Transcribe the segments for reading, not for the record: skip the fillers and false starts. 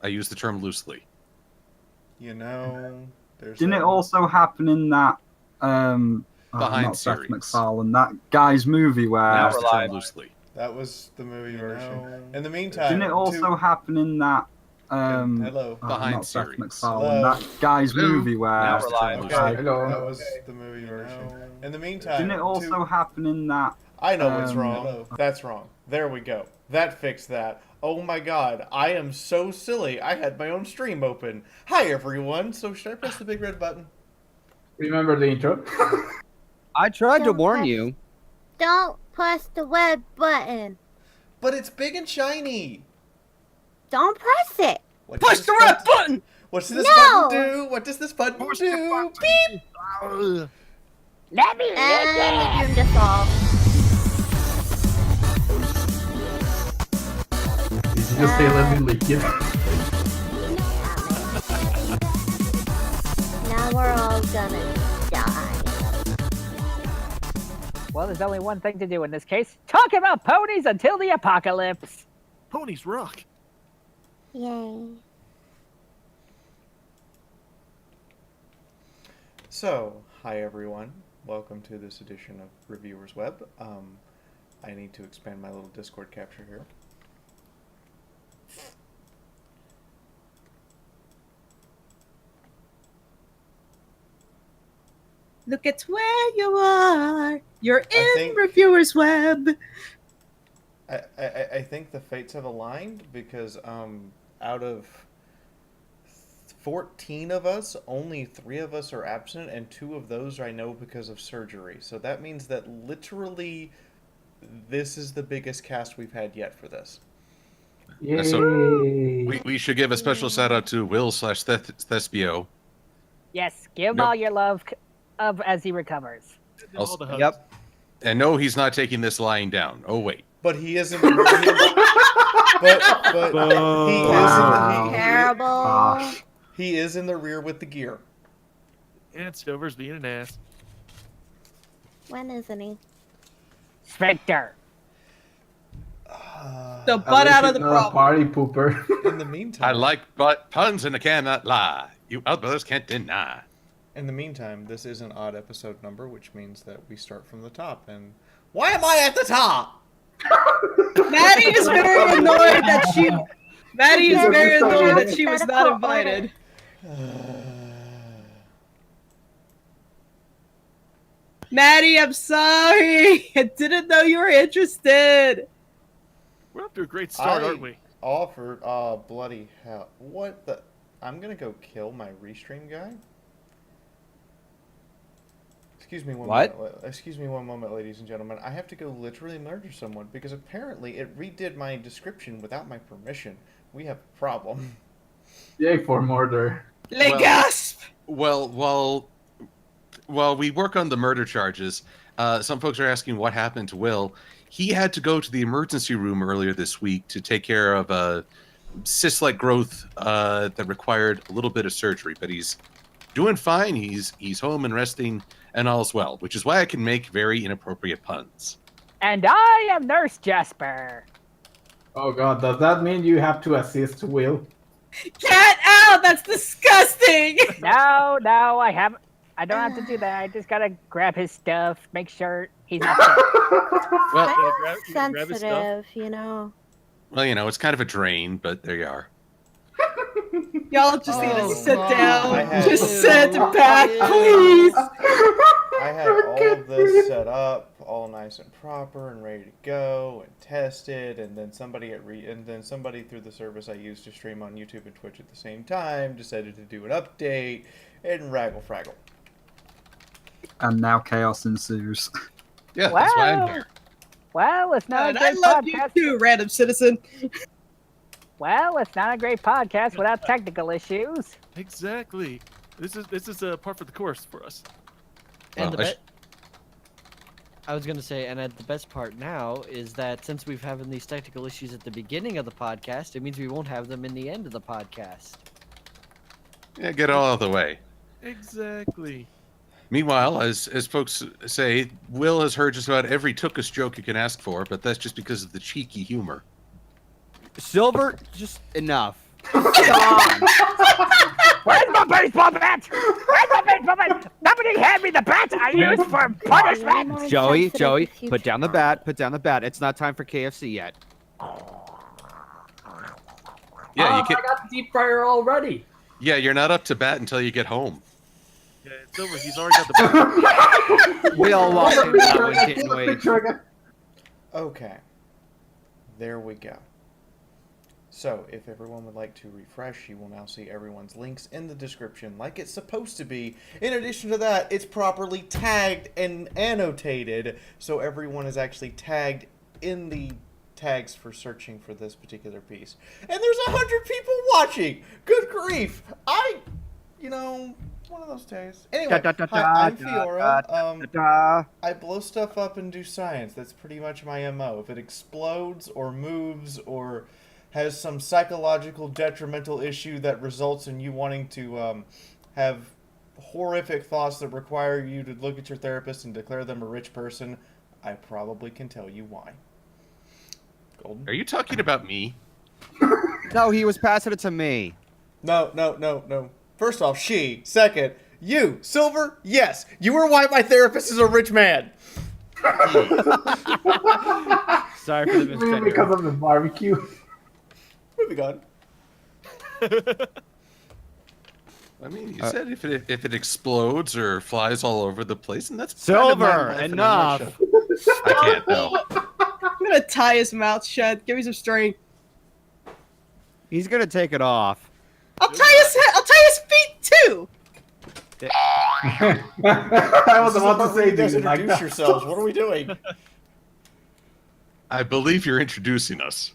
I use the term loosely. You know, Didn't it also happen in that Behind not Seth series. MacFarlane, that guy's movie where I use the term loosely. That was the movie version. In the meantime, didn't it also happen in that hello, Behind not Seth series. MacFarlane, that guy's movie where Now we're live. Okay, Hello. that was the movie version. In the meantime, didn't it also happen in that I know what's wrong. That's wrong. There we go. That fixed that. Oh my god, I am so silly. I had my own stream open. Hi everyone. So should I press the big red button? Remember the intro? I tried to Don't warn press- you. Don't press the red button. But it's big and shiny. Don't press it. What Push does the this red button- button! What does this No! button do? What does this button do? Beep. Let me and the room dissolved. Did you just say let me lick it? Now we're all gonna die. Well, there's only one thing to do in this case. Talk about ponies until the apocalypse. Ponies rock. Yay. So, hi everyone. Welcome to this edition of Reviewers Web. I need to expand my little Discord capture here. Look at where you are. You're in think- Reviewers Web. I think the fates have aligned because out of 14 of us, only 3 of us are absent, and 2 of those I know because of surgery. So that means that literally this is the biggest cast we've had yet for this. Yay! So we should give a special shout out to Will/Thespio. Yes, give him Nope. all your love as he recovers. All the hugs. Yep. And no, he's not taking this lying down. Oh wait. But he is in the but Terrible. Gosh. he is in the rear with the gear. And Stover's being an ass. When isn't he? Spectre. The butt out of the Not a problem. party pooper. In the meantime, I like but puns and I cannot lie. You outbrothers can't deny. In the meantime, this is an odd episode number, which means that we start from the top. And why am I at the top? Maddie is very annoyed that she. Maddie is very annoyed that she was not invited. Maddie, I'm sorry. I didn't know you were interested. We're up to a great start, I aren't we? offered. Oh, bloody hell! What the? I'm gonna go kill my restream guy. Excuse me one What? moment. Excuse me one moment, ladies and gentlemen. I have to go literally murder someone because apparently it redid my description without my permission. We have a problem. Yay for murder. Le Well- gasp. Well, while we work on the murder charges, some folks are asking what happened to Will. He had to go to the emergency room earlier this week to take care of a cyst-like growth that required a little bit of surgery, but he's doing fine. He's home and resting, and all's well, which is why I can make very inappropriate puns. And I am Nurse Jasper. Oh god, does that mean you have to assist Will? Get out. That's disgusting. No, I don't have to do that. I just gotta grab his stuff, make sure he's not sick. Well, You gotta grab his stuff. Sensitive, you know. well, you know, it's kind of a drain, but there you are. Y'all just need to sit I down. had- Just sit back, please. I had all of this set up, all nice and proper and ready to go and tested, and then somebody through the service I used to stream on YouTube and Twitch at the same time decided to do an update and raggle fraggle. And now chaos ensues. Yeah, that's why I'm Wow. here. Well, it's not And a I great love you podcast. too, random citizen. Well, it's not a great podcast without technical issues. Exactly. This is a par for the course for us. And Well, I was gonna say, and the best part now is that since we've having these technical issues at the beginning of the podcast, it means we won't have them in the end of the podcast. Yeah, get it all out of the way. Exactly. Meanwhile, as folks say, Will has heard just about every Tookus joke you can ask for, but that's just because of the cheeky humor. Silver, just enough. Where's my baseball bat? Where's my baseball bat? Somebody hand me the bat I used for punishment. Joey, put down the bat. Put down the bat. It's not time for KFC yet. Yeah, you I got the deep fryer already. Yeah, you're not up to bat until you get home. Yeah, it's over. He's already got the. We all walked into that one, didn't we? Okay. There we go. So, if everyone would like to refresh, you will now see everyone's links in the description like it's supposed to be. In addition to that, it's properly tagged and annotated, so everyone is actually tagged in the tags for searching for this particular piece. And there's 100 people watching! Good grief! One of those days. Anyway, hi, I'm Fiora. I blow stuff up and do science. That's pretty much my MO. If it explodes or moves or has some psychological detrimental issue that results in you wanting to have horrific thoughts that require you to look at your therapist and declare them a rich person, I probably can tell you why. Golden? Are you talking about me? No, he was passing it to me. No. First off, she. Second, you. Silver, yes. You are why my therapist is a rich man. Sorry for the misgender. Because of the barbecue. Moving on. I mean, you said if it explodes or flies all over the place, and that's Silver, kind of my life in a enough. nutshell. I can't know. I'm gonna tie his mouth shut. Give me some string. He's gonna take it off. I'll tie his feet too. I was about to say, You guys dude, like introduce that. yourselves. What are we doing? I believe you're introducing us.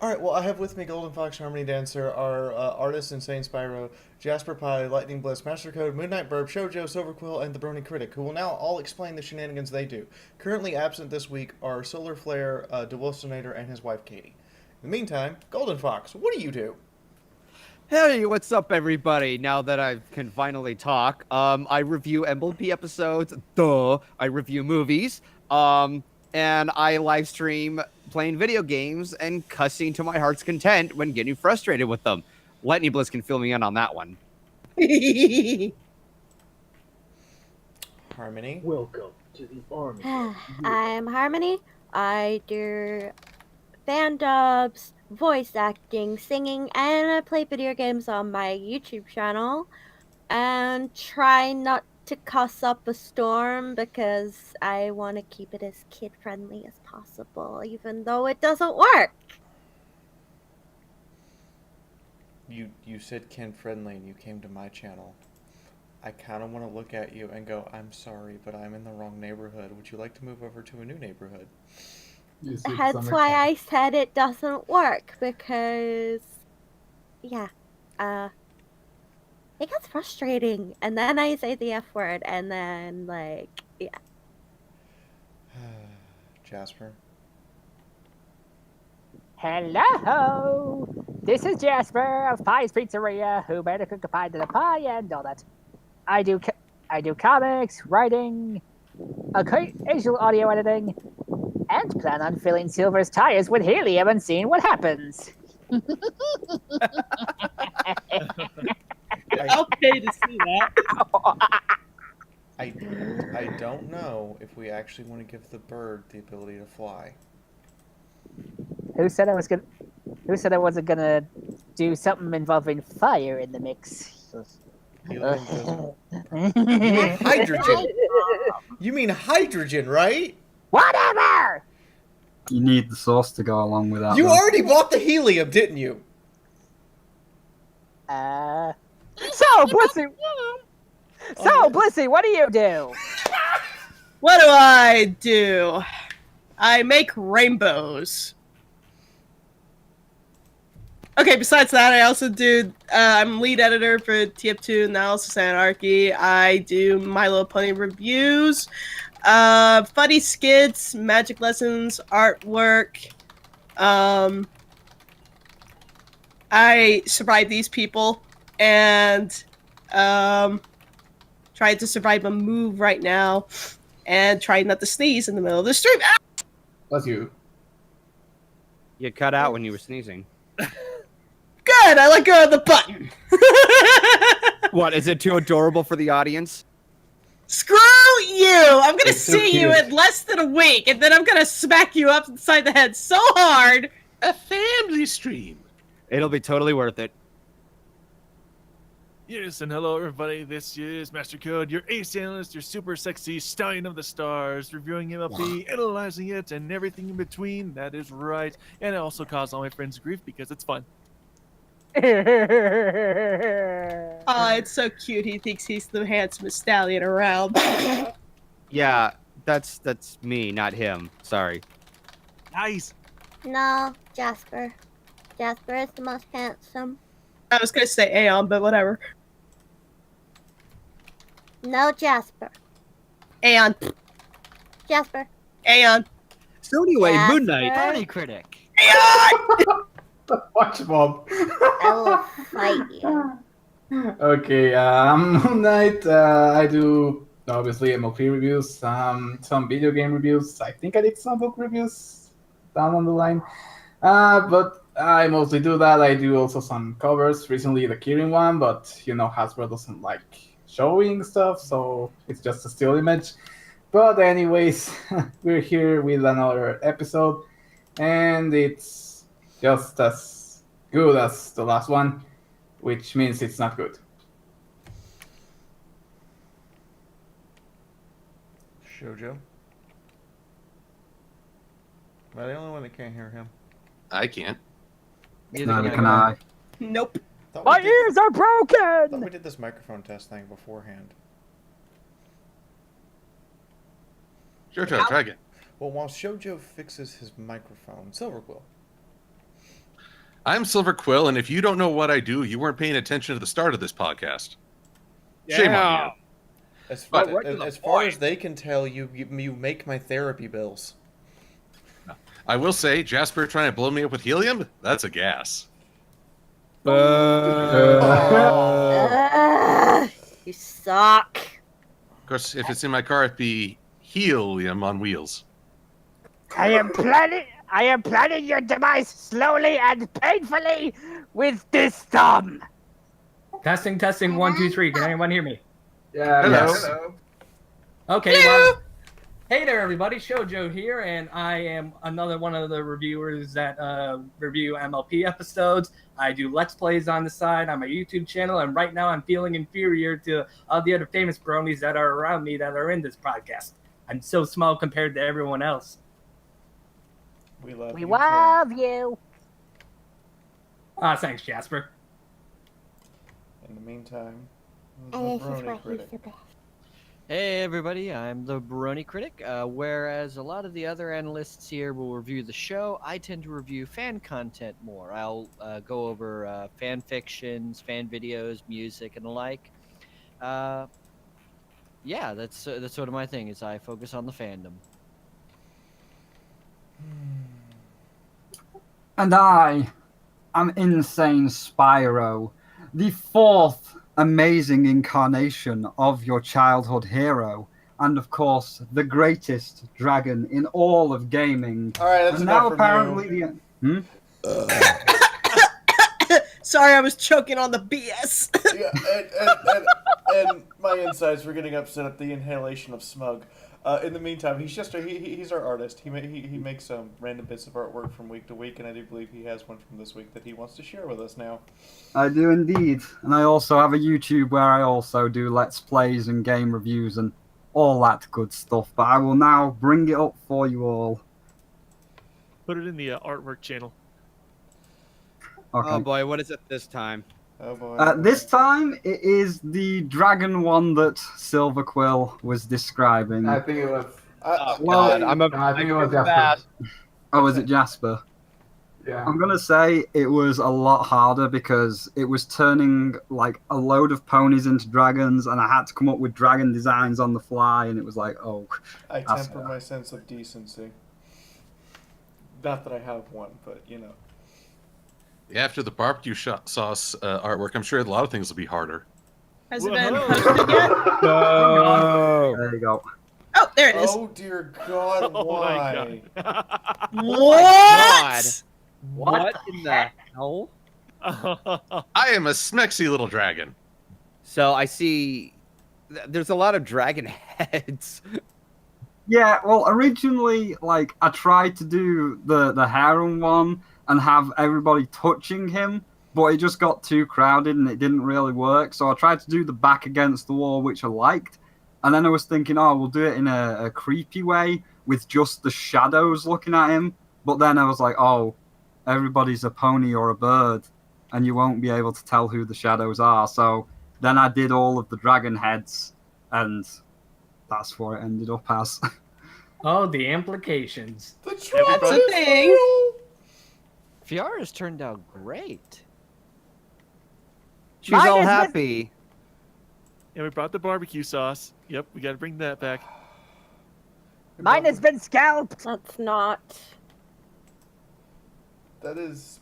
Alright, well, I have with me Golden Fox, Harmony Dancer, our artist, InsaneSpyro, Jasper Pie, Lightning Bliss, Master Code, Midnight Burp, Shoujo, Silverquill, and the Brony Critic, who will now all explain the shenanigans they do. Currently absent this week are Solar Flare, DeWilsonator, and his wife, Katie. In the meantime, Golden Fox, what do you do? Hey, what's up, everybody? Now that I can finally talk, I review MLP episodes. Duh. I review movies. And I live stream playing video games and cussing to my heart's content when getting frustrated with them. Lightning Bliss can fill me in on that one. Harmony? Welcome to the army. I'm Harmony. I do fan dubs, voice acting, singing, and I play video games on my YouTube channel. And try not to cuss up a storm because I want to keep it as kid-friendly as possible, even though it doesn't work. You said kid-friendly and you came to my channel. I kind of want to look at you and go, I'm sorry, but I'm in the wrong neighborhood. Would you like to move over to a new neighborhood? That's why I said it doesn't work, because, yeah, it gets frustrating, and then I say the F word, and then, like, yeah. Jasper? Hello! This is Jasper of Pie's Pizzeria, who made a cook a pie to the pie and all that. I do comics, writing, occasional audio editing, and plan on filling Silver's tires with helium and seeing what happens. I'll pay to see that. I don't know if we actually want to give the bird the ability to fly. Who said I wasn't gonna do something involving fire in the mix? Helium doesn't- You mean hydrogen? You mean hydrogen, right? Whatever! You need the sauce to go along with that. You though. already bought the helium, didn't you? So, Blissy! So, Blissy, what do you do? What do I do? I make rainbows. Okay, besides that, I also do, I'm lead editor for TF2 Analysis Anarchy. I do My Little Pony reviews, funny skits, magic lessons, artwork. I survived these people and trying to survive a move right now and trying not to sneeze in the middle of the stream. Ah! Bless you. You cut out when you were sneezing. Good! good. I let go of the button. What, is it too adorable for the audience? Screw you! I'm gonna It's so see you cute. in less than a week, and then I'm gonna smack you upside the head so hard. A family stream. It'll be totally worth it. Yes, and hello everybody. This is Master Code, your ace analyst, your super sexy stallion of the stars, reviewing MLP, analyzing it, and everything in between. That is right. And I also cause all my friends grief because it's fun. Oh, it's so cute. He thinks he's the handsomest stallion around. Yeah, that's me, not him. Sorry. Nice. No, Jasper. Jasper is the most handsome. I was gonna say Aeon, but whatever. No, Jasper. Aeon. Jasper. Aeon. So anyway, Jasper. Moon Knight. Brony critic. Aeon! Watch Bob. I will fight you. Okay, Moon Knight, I do obviously MLP reviews, some video game reviews. I think I did some book reviews down on the line. But I mostly do that. I do also some covers. Recently, the Kirin one, but you know, Hasbro doesn't like showing stuff, so it's just a still image. But anyways, we're here with another episode, and it's just as good as the last one, which means it's not good. Shoujo. Am I the only one that can't hear him? I can't. Neither can I. Nope. Thought My we did- ears are thought broken! we did this microphone test thing beforehand. Sure, try again. Well, while Shoujo fixes his microphone, Silverquill. I'm Silver Quill, and if you don't know what I do, you weren't paying attention at the start of this podcast. Shame on you. As far, But- as far as they can tell, you make my therapy bills. I will say, Jasper trying to blow me up with helium? That's a gas. You suck. Of course, if it's in my car, it'd be helium on wheels. I am planning your demise slowly and painfully with this thumb. Testing, 1, 2, 3. Can anyone hear me? Yeah. Hello. Yes. Okay, well, hey there, everybody. Shoujo here, and I am another one of the reviewers that review MLP episodes. I do Let's Plays on the side on my YouTube channel, and right now I'm feeling inferior to all the other famous bronies that are around me that are in this podcast. I'm so small compared to everyone else. We love We you. love you. Thanks, Jasper. In the meantime, And the this is Brony why he's critic. the best. Hey everybody, I'm the Brony Critic. Whereas a lot of the other analysts here will review the show, I tend to review fan content more. I'll go over fan fictions, fan videos, music, and the like. Yeah, that's sort of my thing. Is I focus on the fandom. And I am InsaneSpyro, the fourth amazing incarnation of your childhood hero, and of course, the greatest dragon in all of gaming. All right, that's And enough now from apparently you. the Sorry, I was choking on the BS. Yeah, and my insides were getting upset at the inhalation of smug. In the meantime, he's our artist. He makes random bits of artwork from week to week, and I do believe he has one from this week that he wants to share with us now. I do indeed. And I also have a YouTube where I also do Let's Plays and game reviews and all that good stuff. But I will now bring it up for you all. Put it in the artwork channel. Okay. Oh boy, what is it this time? Oh boy. This time, it is the dragon one that Silver Quill was describing. I think it was. Well, I think it was Jasper. fast. Oh, was it Jasper? Yeah. I'm gonna say it was a lot harder because it was turning like a load of ponies into dragons, and I had to come up with dragon designs on the fly, and it was like, oh. I that's- temper my sense of decency. Not that I have one, but you know. After the barbecue sauce artwork, I'm sure a lot of things will be harder. Has it been Whoa. posted yet? There you go. Oh, there it is. Oh dear God! Oh Why? my god. What? What in the hell? I am a smexy little dragon. So I see there's a lot of dragon heads. Yeah, well, originally, like, I tried to do the harem one and have everybody touching him, but it just got too crowded and it didn't really work. So I tried to do the back against the wall, which I liked. And then I was thinking, oh, we'll do it in a creepy way with just the shadows looking at him. But then I was like, oh, everybody's a pony or a bird, and you won't be able to tell who the shadows are. So then I did all of the dragon heads, and that's what it ended up as. Oh, the implications. That's a thing. Fiara's turned out great. She's all happy. Yeah, we brought the barbecue sauce. Yep, we got to bring that back. Mine has been scalped. That's not. That is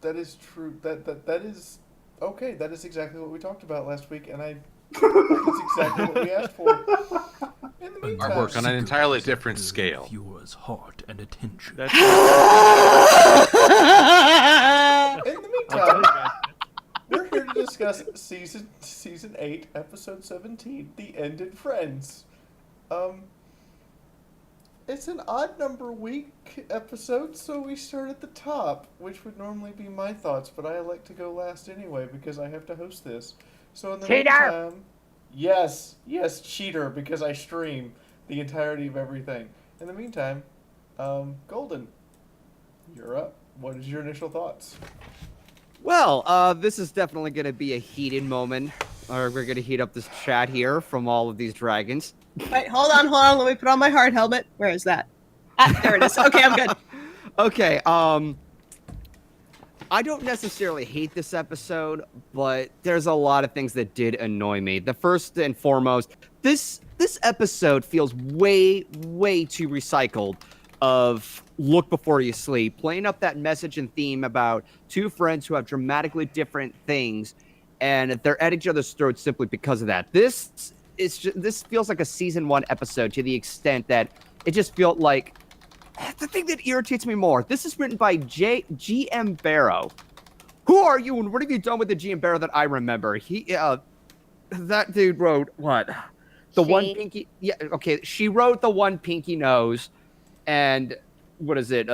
true. That is okay. That is exactly what we talked about last week, and that's exactly what we asked for. In the meantime, Artwork on an entirely different scale. Viewers' heart and attention. In the meantime, we're here to discuss season 8, episode 17, The Ended Friends. It's an odd number week episode, so we start at the top, which would normally be my thoughts, but I like to go last anyway because I have to host this. So in the meantime, yes, cheater, because I stream the entirety of everything. In the meantime, Golden, you're up. What is your initial thoughts? Well, this is definitely going to be a heated moment. Or we're going to heat up this chat here from all of these dragons. Wait, hold on. Let me put on my hard helmet. Where is that? Ah, there it is. Okay, I'm good. Okay, I don't necessarily hate this episode, but there's a lot of things that did annoy me. The first and foremost, this episode feels way too recycled of look before you sleep, playing up that message and theme about two friends who have dramatically different things, and they're at each other's throats simply because of that. This feels like a season 1 episode to the extent that it just felt like the thing that irritates me more. This is written by G.M. Barrow. Who are you, and what have you done with the G.M. Barrow that I remember? That dude wrote what? One pinky. Yeah, okay. She wrote the one pinky nose, and what is it?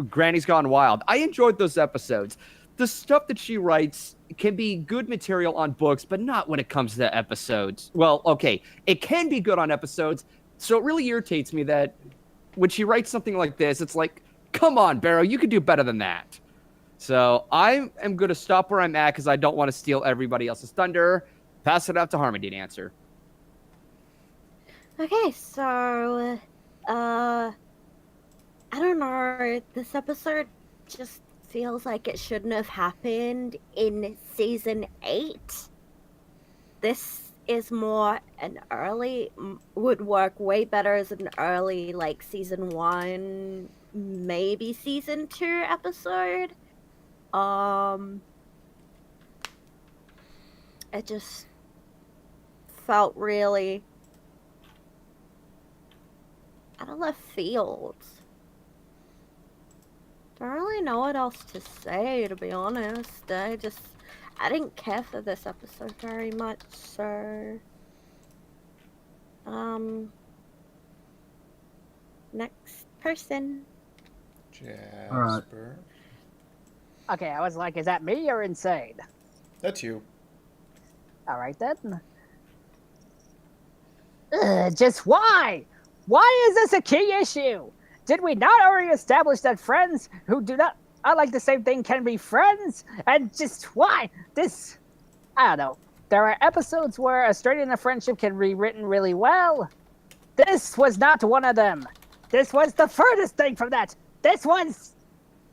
Granny's Gone Wild. I enjoyed those episodes. The stuff that she writes can be good material on books, but not when it comes to episodes. Well, okay, it can be good on episodes, so it really irritates me that when she writes something like this, it's like, come on, Barrow, you could do better than that. So I am going to stop where I'm at because I don't want to steal everybody else's thunder. Pass it out to Harmony to answer. Okay, so, I don't know, this episode just feels like it shouldn't have happened in season 8. This is more an early, would work way better as an early, like, season 1, maybe season 2 episode. It just felt really out of left field. Don't really know what else to say, to be honest. I didn't care for this episode very much, so next person. Jasper. Okay, I was like, is that me or Insane? That's you. All right then. Just why? Why is this a key issue? Did we not already establish that friends who do not like the same thing can be friends? And just why? This, I don't know. There are episodes where a straightening a friendship can be written really well. This was not one of them. This was the furthest thing from that. This one's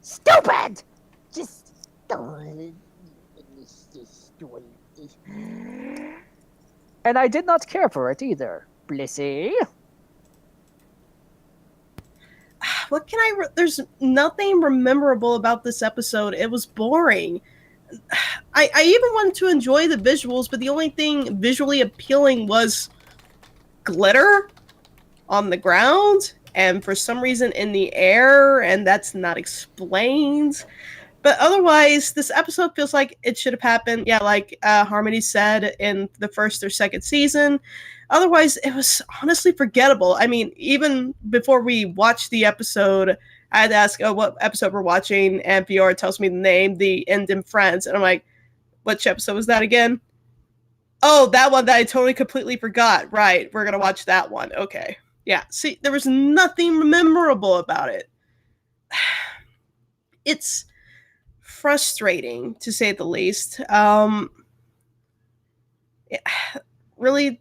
stupid. Just. And I did not care for it either. Blissy. What can there's nothing memorable about this episode. It was boring. I even wanted to enjoy the visuals, but the only thing visually appealing was glitter on the ground and for some reason in the air, and that's not explained. But otherwise, this episode feels like it should have happened. Yeah, like Harmony said in the first or second season. Otherwise, it was honestly forgettable. I mean, even before we watched the episode, I had to ask, "Oh, what episode we're watching?" And Fiora tells me the name, The End in Friends, and I'm like, "Which episode was that again?" Oh, that one that I totally completely forgot. Right, we're gonna watch that one. Okay, yeah. See, there was nothing memorable about it. It's frustrating to say the least. Really,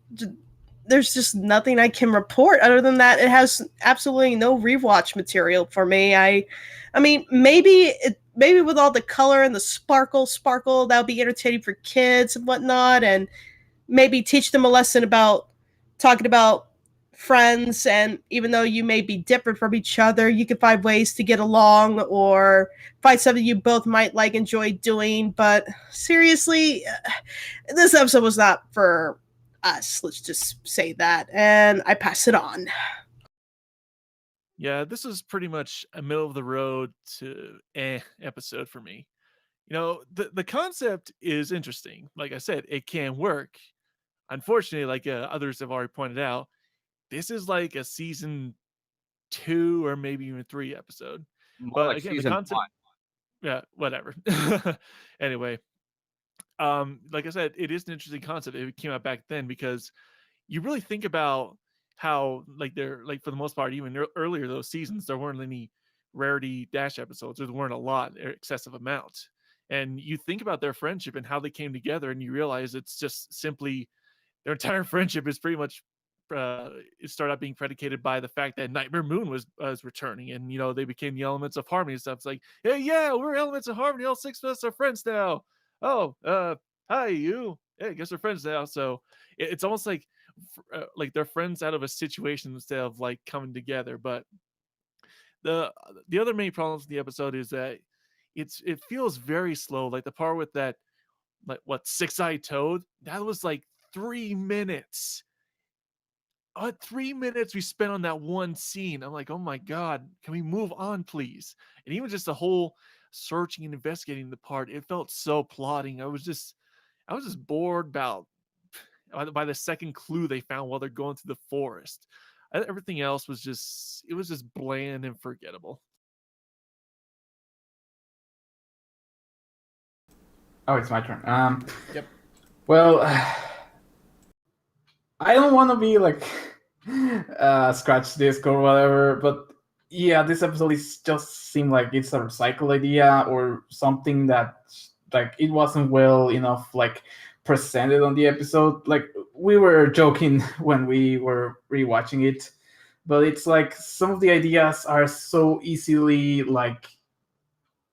there's just nothing I can report other than that it has absolutely no rewatch material for me. I mean, maybe with all the color and the sparkle that'll be entertaining for kids and whatnot, and maybe teach them a lesson about talking about friends, and even though you may be different from each other, you can find ways to get along or find something you both might like enjoy doing. But seriously, this episode was not for us, let's just say that, and I pass it on. Yeah, this is pretty much a middle of the road to episode for me. You know, the concept is interesting. Like I said, it can work. Unfortunately, like others have already pointed out, this is like a season 2 or maybe even 3 episode. More But like again, the season concept, 1. yeah, whatever. Anyway, like I said, it is an interesting concept. It came out back then because you really think about how, like, they're like, for the most part, even earlier those seasons, there weren't any rarity dash episodes. There weren't a lot, excessive amount. And you think about their friendship and how they came together, and you realize it's just simply their entire friendship is pretty much it started out being predicated by the fact that Nightmare Moon was returning, and you know they became the elements of harmony and stuff. It's like, hey, yeah, we're elements of harmony. All 6 of us are friends now. Oh, hi, you. Hey, guess we're friends now. So it's almost like they're friends out of a situation instead of like coming together. But the other main problems with the episode is that it feels very slow. Like the part with that, like, what, six-eyed toad, that was like 3 minutes. 3 minutes we spent on that one scene. I'm like, oh my god, can we move on, please? And even just the whole searching and investigating the part, it felt so plotting. I was just bored about by the second clue they found while they're going through the forest. Everything else was just bland and forgettable. Oh, it's my turn. Yep. Well, I don't want to be like scratch disc or whatever, but yeah, this episode is just seemed like it's a recycle idea or something that like it wasn't well enough like presented on the episode. Like we were joking when we were rewatching it, but it's like some of the ideas are so easily like,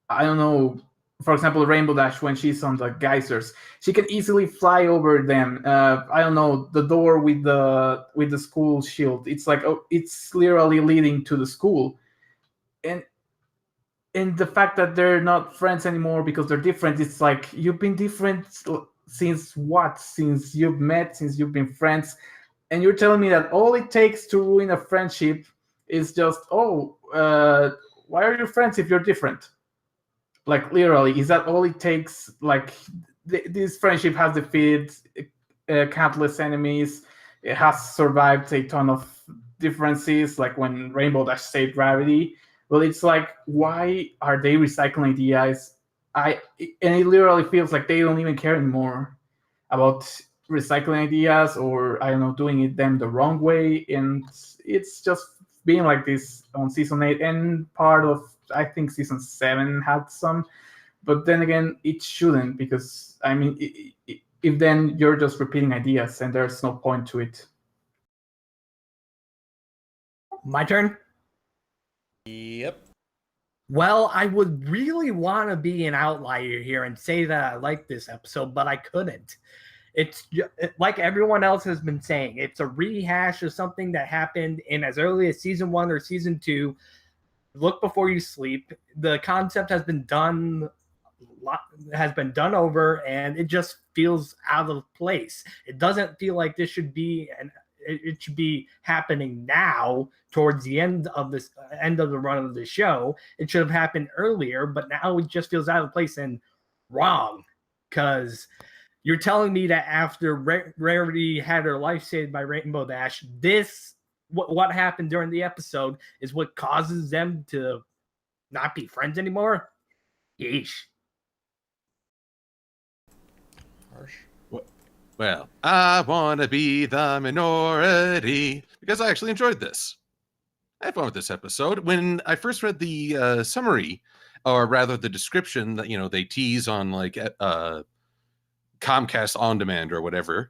I don't know. For example, Rainbow Dash, when she's on the geysers, she can easily fly over them. I don't know, the door with the school shield. It's like, oh, it's literally leading to the school, and the fact that they're not friends anymore because they're different. It's like, you've been different since what? Since you've met, since you've been friends, and you're telling me that all it takes to ruin a friendship is just, oh, why are you friends if you're different? Like literally, is that all it takes? Like this friendship has defeated countless enemies. It has survived a ton of differences, like when Rainbow Dash saved Gravity. Well, it's like, why are they recycling ideas? And it literally feels like they don't even care anymore about recycling ideas, or I don't know, doing it them the wrong way. And it's just being like this on season 8 and part of, I think, season 7 had some, but then again, it shouldn't, because I mean, if then you're just repeating ideas and there's no point to it. My turn? Yep. Well, I would really want to be an outlier here and say that I like this episode, but I couldn't. It's like everyone else has been saying, it's a rehash of something that happened in as early as season 1 or season 2. Look before you sleep. The concept has been done over, and it just feels out of place. It doesn't feel like this should be it should be happening now towards the end of the run of the show. It should have happened earlier, but now it just feels out of place and wrong. Because you're telling me that after Rarity had her life saved by Rainbow Dash, what happened during the episode is what causes them to not be friends anymore? Yeesh. Harsh. Well, I want to be the minority because I actually enjoyed this. I had fun with this episode. When I first read the summary, or rather the description that they tease on like Comcast On Demand or whatever,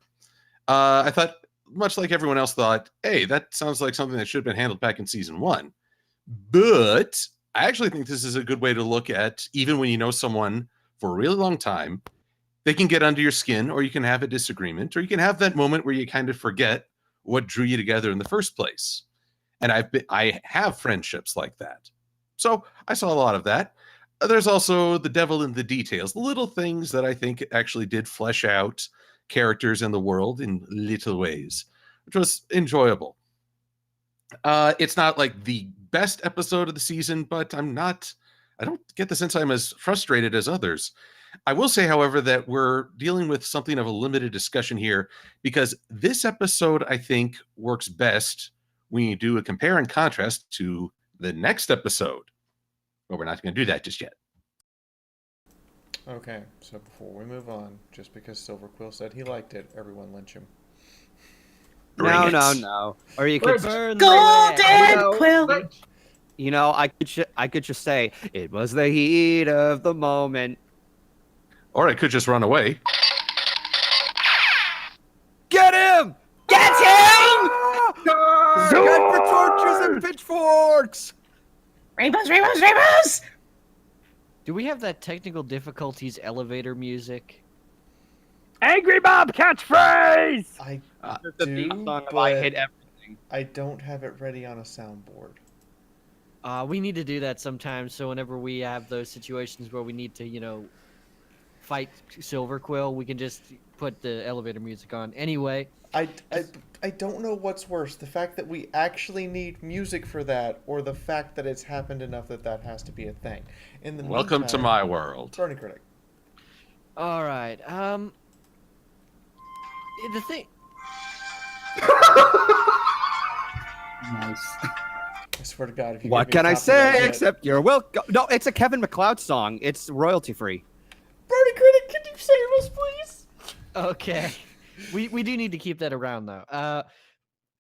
I thought, much like everyone else thought, hey, that sounds like something that should have been handled back in season 1. But I actually think this is a good way to look at, even when you know someone for a really long time, they can get under your skin, or you can have a disagreement, or you can have that moment where you kind of forget what drew you together in the first place. And I have friendships like that. So I saw a lot of that. There's also the devil in the details, the little things that I think actually did flesh out characters in the world in little ways, which was enjoyable. It's not like the best episode of the season, but I don't get the sense I'm as frustrated as others. I will say, however, that we're dealing with something of a limited discussion here because this episode, I think, works best when you do a compare and contrast to the next episode. But we're not going to do that just yet. Okay, so before we move on, just because Silverquill said he liked it, everyone lynch him. No. Or you could Burn Golden Quill. I could just say it was the heat of the moment. Or I could just run away. Get him! Get him! Gun for torches and pitchforks! Rainbows, rainbows, rainbows! Do we have that technical difficulties elevator music? Angry Bob catchphrase! I The do, theme song of but I Hit Everything. I don't have it ready on a soundboard. We need to do that sometimes. So whenever we have those situations where we need to, fight Silverquill, we can just put the elevator music on. Anyway, I don't know what's worse, the fact that we actually need music for that, or the fact that it's happened enough that has to be a thing. In the Welcome to meantime, my world. Bernie Critic. all right. The thing. Nice. I swear to God, if you What give me can a I copy of that say shit- except you're welcome? No, it's a Kevin MacLeod song. It's royalty free. Bernie Critic, can you save us, please? Okay. We do need to keep that around though.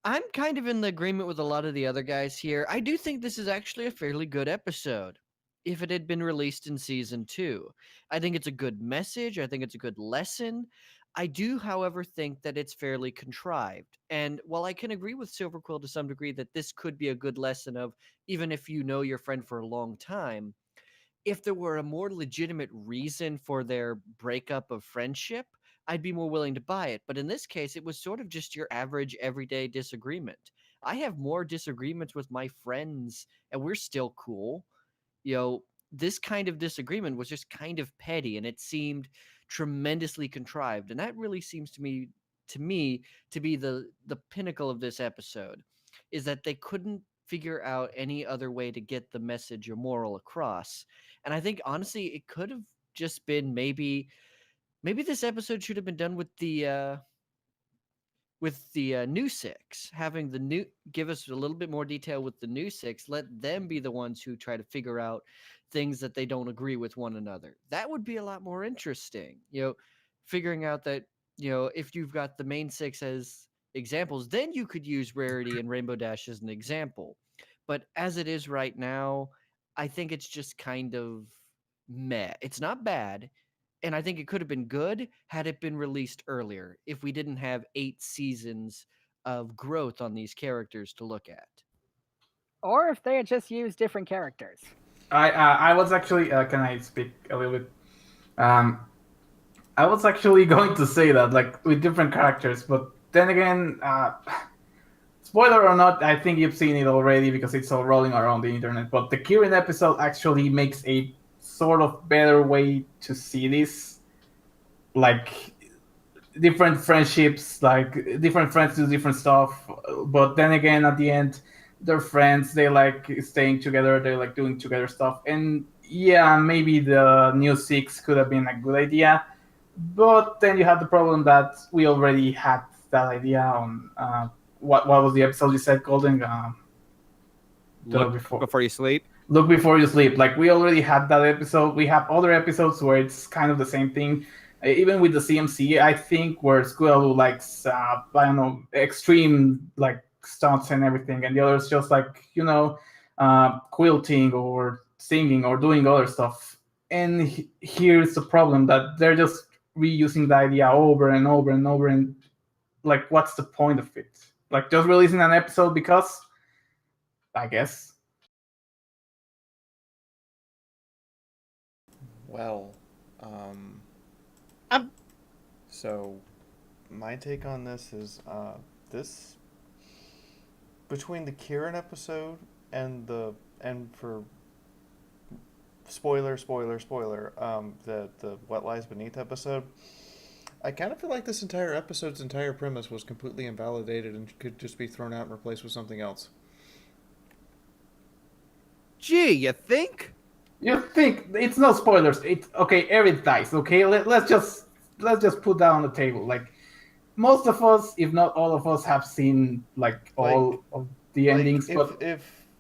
I'm kind of in the agreement with a lot of the other guys here. I do think this is actually a fairly good episode if it had been released in season 2. I think it's a good message. I think it's a good lesson. I do, however, think that it's fairly contrived. And while I can agree with Silverquill to some degree that this could be a good lesson of even if you know your friend for a long time, if there were a more legitimate reason for their breakup of friendship, I'd be more willing to buy it. But in this case, it was sort of just your average everyday disagreement. I have more disagreements with my friends, and we're still cool. This kind of disagreement was just kind of petty, and it seemed tremendously contrived. And that really seems to me to be the pinnacle of this episode, is that they couldn't figure out any other way to get the message or moral across. And I think honestly, it could have just been maybe this episode should have been done with the new 6, having the new give us a little bit more detail with the new 6, let them be the ones who try to figure out things that they don't agree with one another. That would be a lot more interesting. Figuring out that, if you've got the main 6 as examples, then you could use Rarity and Rainbow Dash as an example. But as it is right now, I think it's just kind of meh. It's not bad. And I think it could have been good had it been released earlier, if we didn't have 8 seasons of growth on these characters to look at. Or if they had just used different characters. I was actually can I speak a little bit? I was actually going to say that, like, with different characters, but then again, spoiler or not, I think you've seen it already because it's all rolling around the internet. But the Kirin episode actually makes a sort of better way to see this. Like, different friendships, like different friends do different stuff, but then again at the end they're friends, they like staying together, they like doing together stuff. And yeah, maybe the new six could have been a good idea, but then you have the problem that we already had that idea on what was the episode you said, Golden? Look Before before you sleep. Look Before You Sleep. Like, we already had that episode. We have other episodes where it's kind of the same thing. Even with the CMC, I think, where Squirrel likes, I don't know, extreme like stunts and everything, and the others just like, quilting or singing or doing other stuff. And here's the problem, that they're just reusing the idea over and over and over, and like, what's the point of it? Like, just releasing an episode because, I guess. Well, Um, so my take on this is this, between the Kieran episode and for spoiler, the What Lies Beneath episode, I kind of feel like this entire episode's entire premise was completely invalidated and could just be thrown out and replaced with something else. Gee, you think? You think it's no spoilers? It's okay. Eric dies. Okay, let's just put that on the table. Like, most of us, if not all of us, have seen like all of the endings. But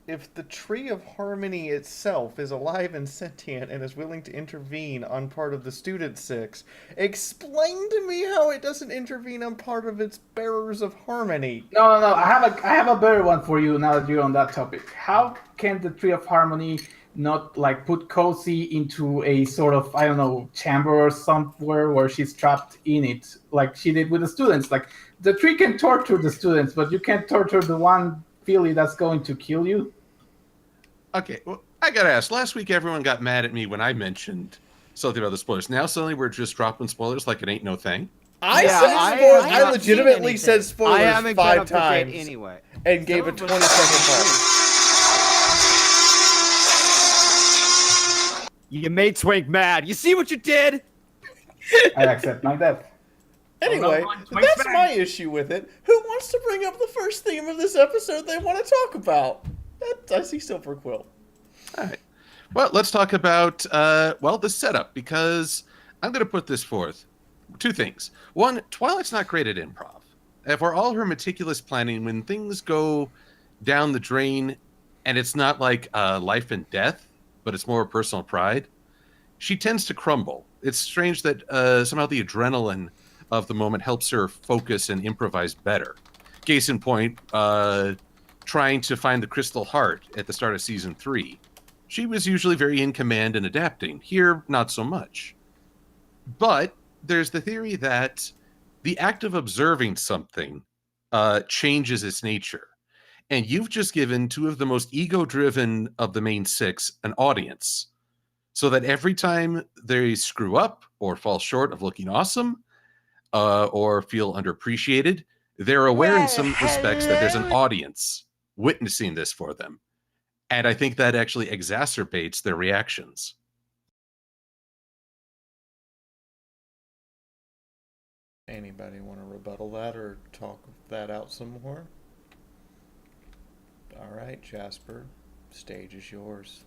if the Tree of Harmony itself is alive and sentient and is willing to intervene on part of the Student Six, explain to me how it doesn't intervene on part of its Bearers of Harmony. No. I have a better one for you now that you're on that topic. How can the Tree of Harmony not like put Cozy into a sort of, I don't know, chamber or somewhere where she's trapped in it, like she did with the students? Like, the tree can torture the students, but you can't torture the one filly that's going to kill you. Okay, well, I gotta ask. Last week, everyone got mad at me when I mentioned something about the spoilers. Now suddenly we're just dropping spoilers like it ain't no thing. I Yeah, said spoilers. I haven't legitimately said spoilers I haven't 5 gone up to date times anyway. and gave a 20-second pause. You made Twink mad. You see what you did? I accept my death. Anyway, that's my issue with it. Who wants to bring up the first theme of this episode they want to talk about? I see Silver Quill. All right. Well, let's talk about, the setup, because I'm going to put this forth. 2 things. One, Twilight's not great at improv. For all her meticulous planning, when things go down the drain, and it's not like life and death, but it's more personal pride, she tends to crumble. It's strange that somehow the adrenaline of the moment helps her focus and improvise better. Case in point, trying to find the Crystal Heart at the start of season 3. She was usually very in command and adapting. Here, not so much. But there's the theory that the act of observing something changes its nature. And you've just given 2 of the most ego-driven of the main 6 an audience. So that every time they screw up or fall short of looking awesome, or feel underappreciated, they're aware in some respects that there's an audience witnessing this for them. And I think that actually exacerbates their reactions. Anybody want to rebuttal that or talk that out some more? All right, Jasper, stage is yours.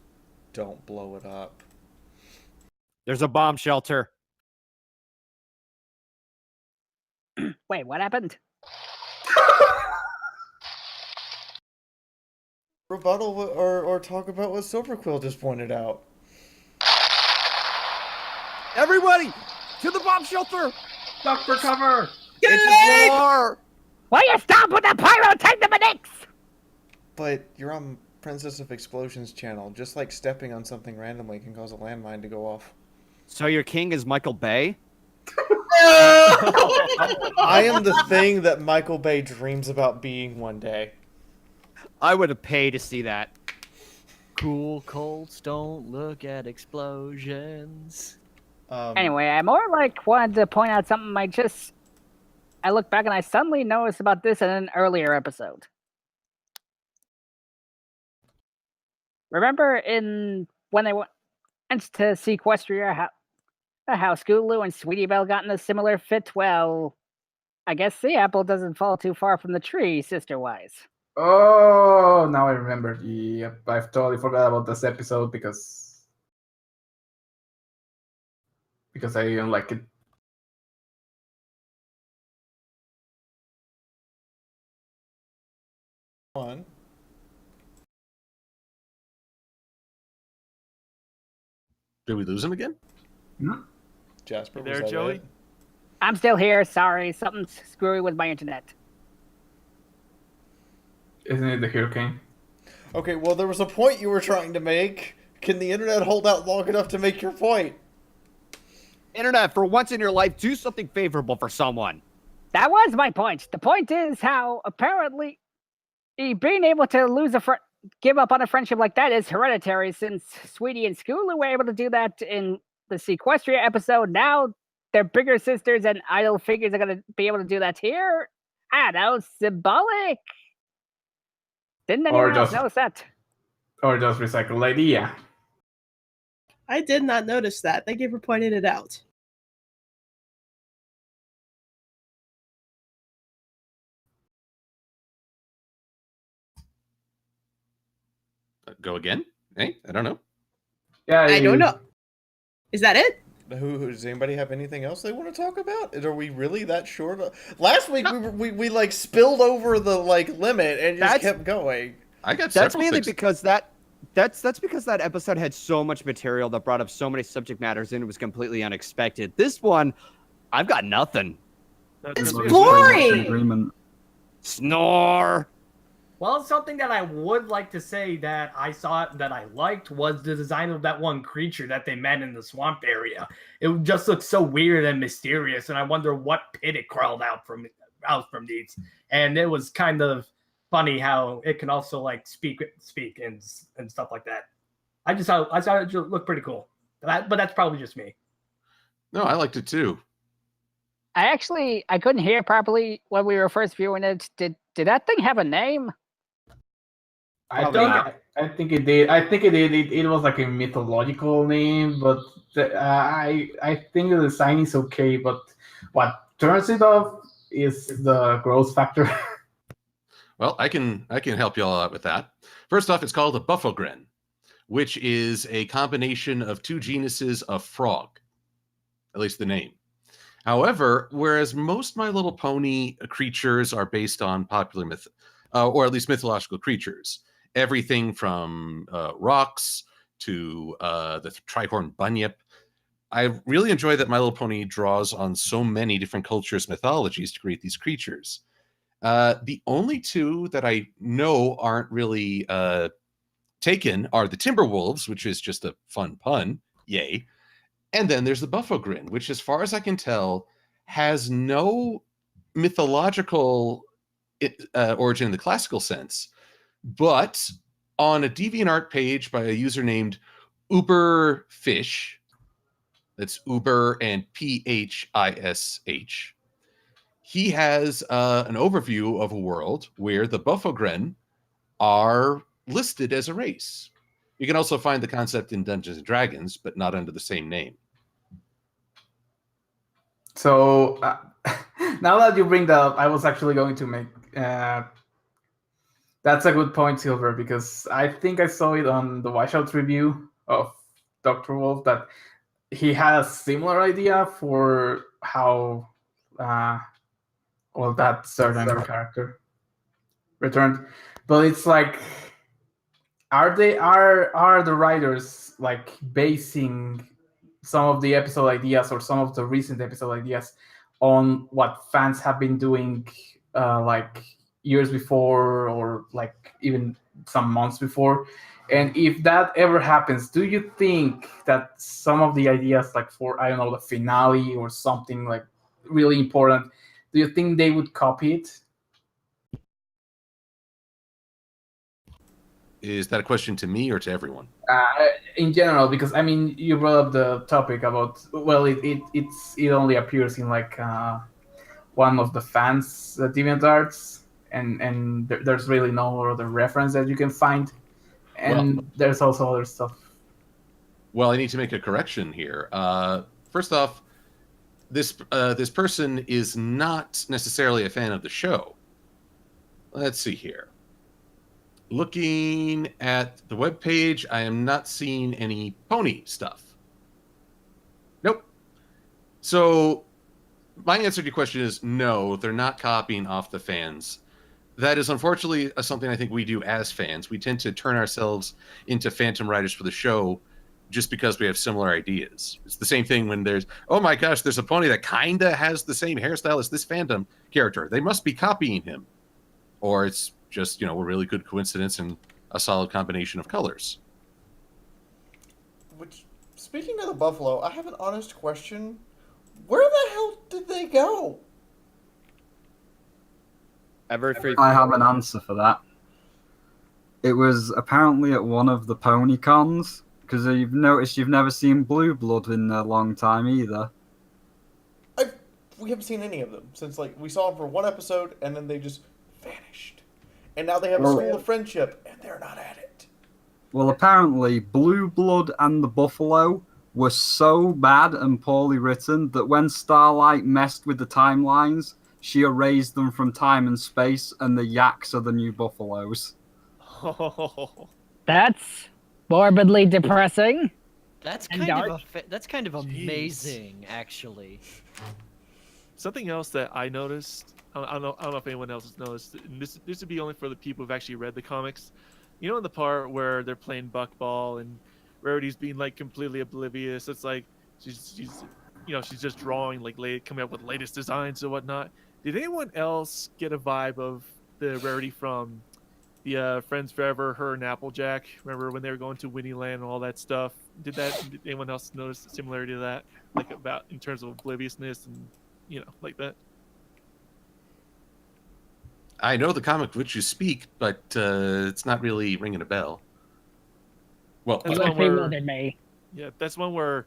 Don't blow it up. There's a bomb shelter. Wait, what happened? Rebuttal or talk about what Silverquill just pointed out. Everybody, to the bomb shelter! Duck for cover! It's a war! Will you stop with the pyrotechnics? But you're on Princess of Explosions channel. Just like stepping on something randomly can cause a landmine to go off. So your king is Michael Bay? I am the thing that Michael Bay dreams about being one day. I would have paid to see that. Cool Colts don't look at explosions. Anyway, I more like wanted to point out something I looked back and I suddenly noticed about this in an earlier episode. Remember when they went to Sequestria, How Scootaloo and Sweetie Belle got in a similar fit? Well, I guess the apple doesn't fall too far from the tree, sister-wise. Oh, now I remember. Yep, I've totally forgot about this episode because I didn't like it. One. Did we lose him again? Jasper, You was there, that Joey? it? I'm still here, sorry. Something's screwy with my internet. Isn't it the hurricane? Okay, well, there was a point you were trying to make. Can the internet hold out long enough to make your point? Internet, for once in your life, do something favorable for someone. That was my point. The point is how apparently being able to give up on a friendship like that is hereditary. Since Sweetie and Scootaloo were able to do that in the Sequestria episode, now their bigger sisters and idol figures are going to be able to do that here. I don't know, symbolic. Didn't anyone else notice that? Or just recycle the idea. I did not notice that. Thank you for pointing it out. Go again? Hey, I don't know. Yeah, I don't know. Is that it? Does anybody have anything else they want to talk about? Are we really that short? Last week we like spilled over the limit and just kept going. I got That's several mainly things. because that's because that episode had so much material that brought up so many subject matters and it was completely unexpected. This one, I've got nothing. It's boring. Agreement. Snore. Well, something that I would like to say that I saw that I liked was the design of that one creature that they met in the swamp area. It just looked so weird and mysterious, and I wonder what pit it crawled out from these. And it was kind of funny how it can also like speak and stuff like that. I thought it looked pretty cool. But that's probably just me. No, I liked it too. I couldn't hear properly when we were first viewing it. Did that thing have a name? I think it did. It was like a mythological name, but I think the design is okay. But what turns it off is the growth factor. Well, I can help you all out with that. First off, it's called a buffogren, which is a combination of two genuses of frog, at least the name. However, whereas most My Little Pony creatures are based on popular myth, or at least mythological creatures, everything from rocks to the trihorn bunyip. I really enjoy that My Little Pony draws on so many different cultures' mythologies to create these creatures. The only two that I know aren't really taken are the Timberwolves, which is just a fun pun, yay. And then there's the Buffogrin, which, as far as I can tell, has no mythological origin in the classical sense. But on a DeviantArt page by a user named Uberfish, that's Uber and Phish, he has an overview of a world where the Buffogren are listed as a race. You can also find the concept in Dungeons and Dragons, but not under the same name. So now that you bring that up, I was actually going to make that's a good point, Silver, because I think I saw it on the Washout review of Dr. Wolf that he had a similar idea for how that certain character returned. But it's like, are the writers like basing some of the episode ideas or some of the recent episode ideas on what fans have been doing like years before or like even some months before? And if that ever happens, do you think that some of the ideas, like for, I don't know, the finale or something like really important, do you think they would copy it? Is that a question to me or to everyone? In general, because I mean, you brought up the topic about, well, it only appears in like one of the fans' DeviantArts, and there's really no other reference that you can find, and there's also other stuff. Well, I need to make a correction here. first off, this person is not necessarily a fan of the show. Let's see here. Looking at the webpage, I am not seeing any pony stuff. Nope. So my answer to your question is no, they're not copying off the fans. That is unfortunately something I think we do as fans. We tend to turn ourselves into phantom writers for the show just because we have similar ideas. It's the same thing when there's, oh my gosh, there's a pony that kind of has the same hairstyle as this fandom character. They must be copying him. Or it's just, a really good coincidence and a solid combination of colors. Which, speaking of the buffalo, I have an honest question. Where the hell did they go? I have an answer for that. It was apparently at one of the pony cons, because you've noticed you've never seen Blue Blood in a long time either. We haven't seen any of them since, we saw them for one episode, and then they just vanished. And now they have a School of Friendship, and they're not at it. Well, apparently, Blue Blood and the Buffalo were so bad and poorly written that when Starlight messed with the timelines, she erased them from time and space, and the Yaks are the new Buffaloes. That's morbidly depressing. That's And kind dark. that's kind of amazing, actually. Something else that I noticed, I don't know if anyone else has noticed, and this would be only for the people who've actually read the comics. You know, in the part where they're playing buckball and Rarity's being completely oblivious. It's like she's just drawing, coming up with latest designs and whatnot. Did anyone else get a vibe of the Rarity from the Friends Forever, her and Applejack? Remember when they were going to Winnieland and all that stuff? Did anyone else notice a similarity to that, about in terms of obliviousness and like that? I know the comic of which you speak, but it's not really ringing a bell. Well, That's You one where, bewildered me. yeah, that's one where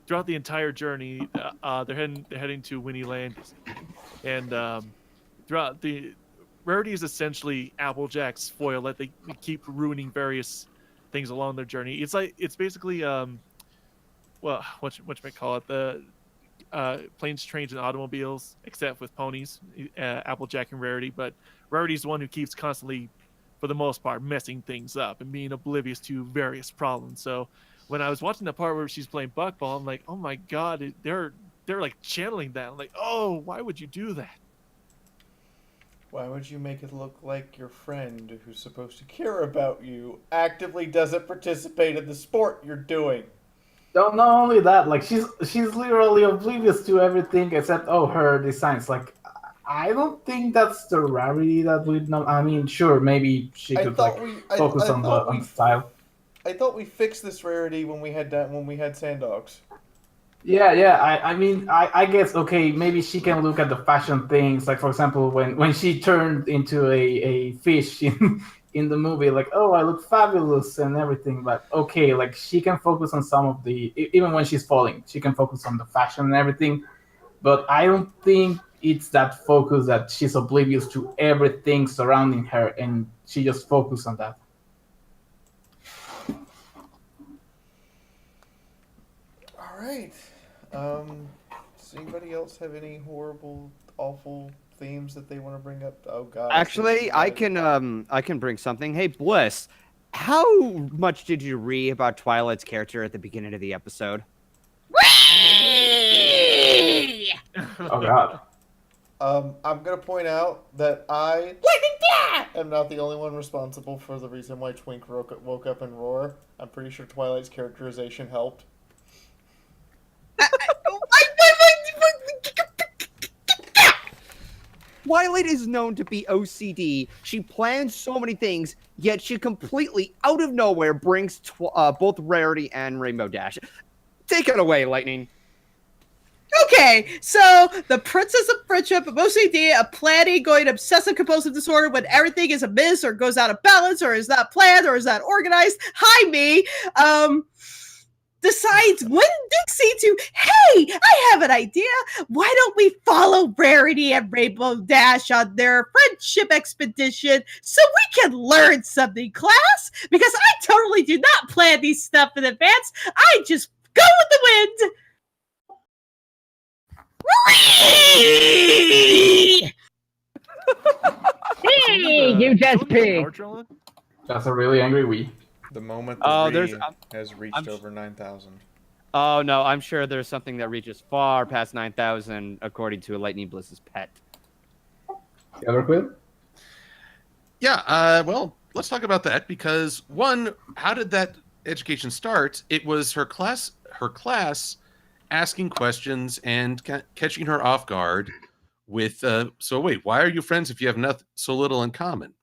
throughout the entire journey, they're heading to Winnieland, and throughout the Rarity is essentially Applejack's foil that they keep ruining various things along their journey. It's basically what you might call it, the planes, trains, and automobiles, except with ponies, Applejack and Rarity. But Rarity's the one who keeps constantly, for the most part, messing things up and being oblivious to various problems. So when I was watching the part where she's playing buckball, I'm like, oh my god, they're channeling that. I'm like, oh, why would you do that? Why would you make it look like your friend who's supposed to care about you actively doesn't participate in the sport you're doing? Not only that, she's literally oblivious to everything except her designs. I don't think that's the Rarity that we know. I mean, sure, maybe she could focus on the style. I thought we fixed this Rarity when we had Sandogs. Yeah. I mean, I guess, okay, maybe she can look at the fashion things. For example, when she turned into a fish in the movie, oh, I look fabulous and everything. But okay, she can focus on some of even when she's falling, she can focus on the fashion and everything. But I don't think it's that focus that she's oblivious to everything surrounding her and she just focuses on that. All right. Does anybody else have any horrible, awful themes that they want to bring up? Oh god. Actually, I can bring something. Hey, Bliss, how much did you read about Twilight's character at the beginning of the episode? Oh god. I'm gonna point out that I am not the only one responsible for the reason why Twink woke up and roar. I'm pretty sure Twilight's characterization helped. Twilight is known to be OCD. She plans so many things, yet she completely, out of nowhere, brings both Rarity and Rainbow Dash. Take it away, Lightning. Okay, so the Princess of Friendship, OCD, a planning, going obsessive compulsive disorder when everything is amiss or goes out of balance or is not planned or is not organized. Hi, me. Decides when Dixie to, hey, I have an idea. Why don't we follow Rarity and Rainbow Dash on their friendship expedition so we can learn something, class? Because I totally do not plan these stuff in advance. I just go with the wind. Hey, you just peeked. That's a really angry Wii. The moment Oh, the there's- Wii has reached over 9,000. Oh no, I'm sure there's something that reaches far past 9,000, according to Lightning Bliss's pet. The other quiz? Yeah, well, let's talk about that because one, how did that education start? It was her class asking questions and catching her off guard with, so wait, why are you friends if you have so little in common?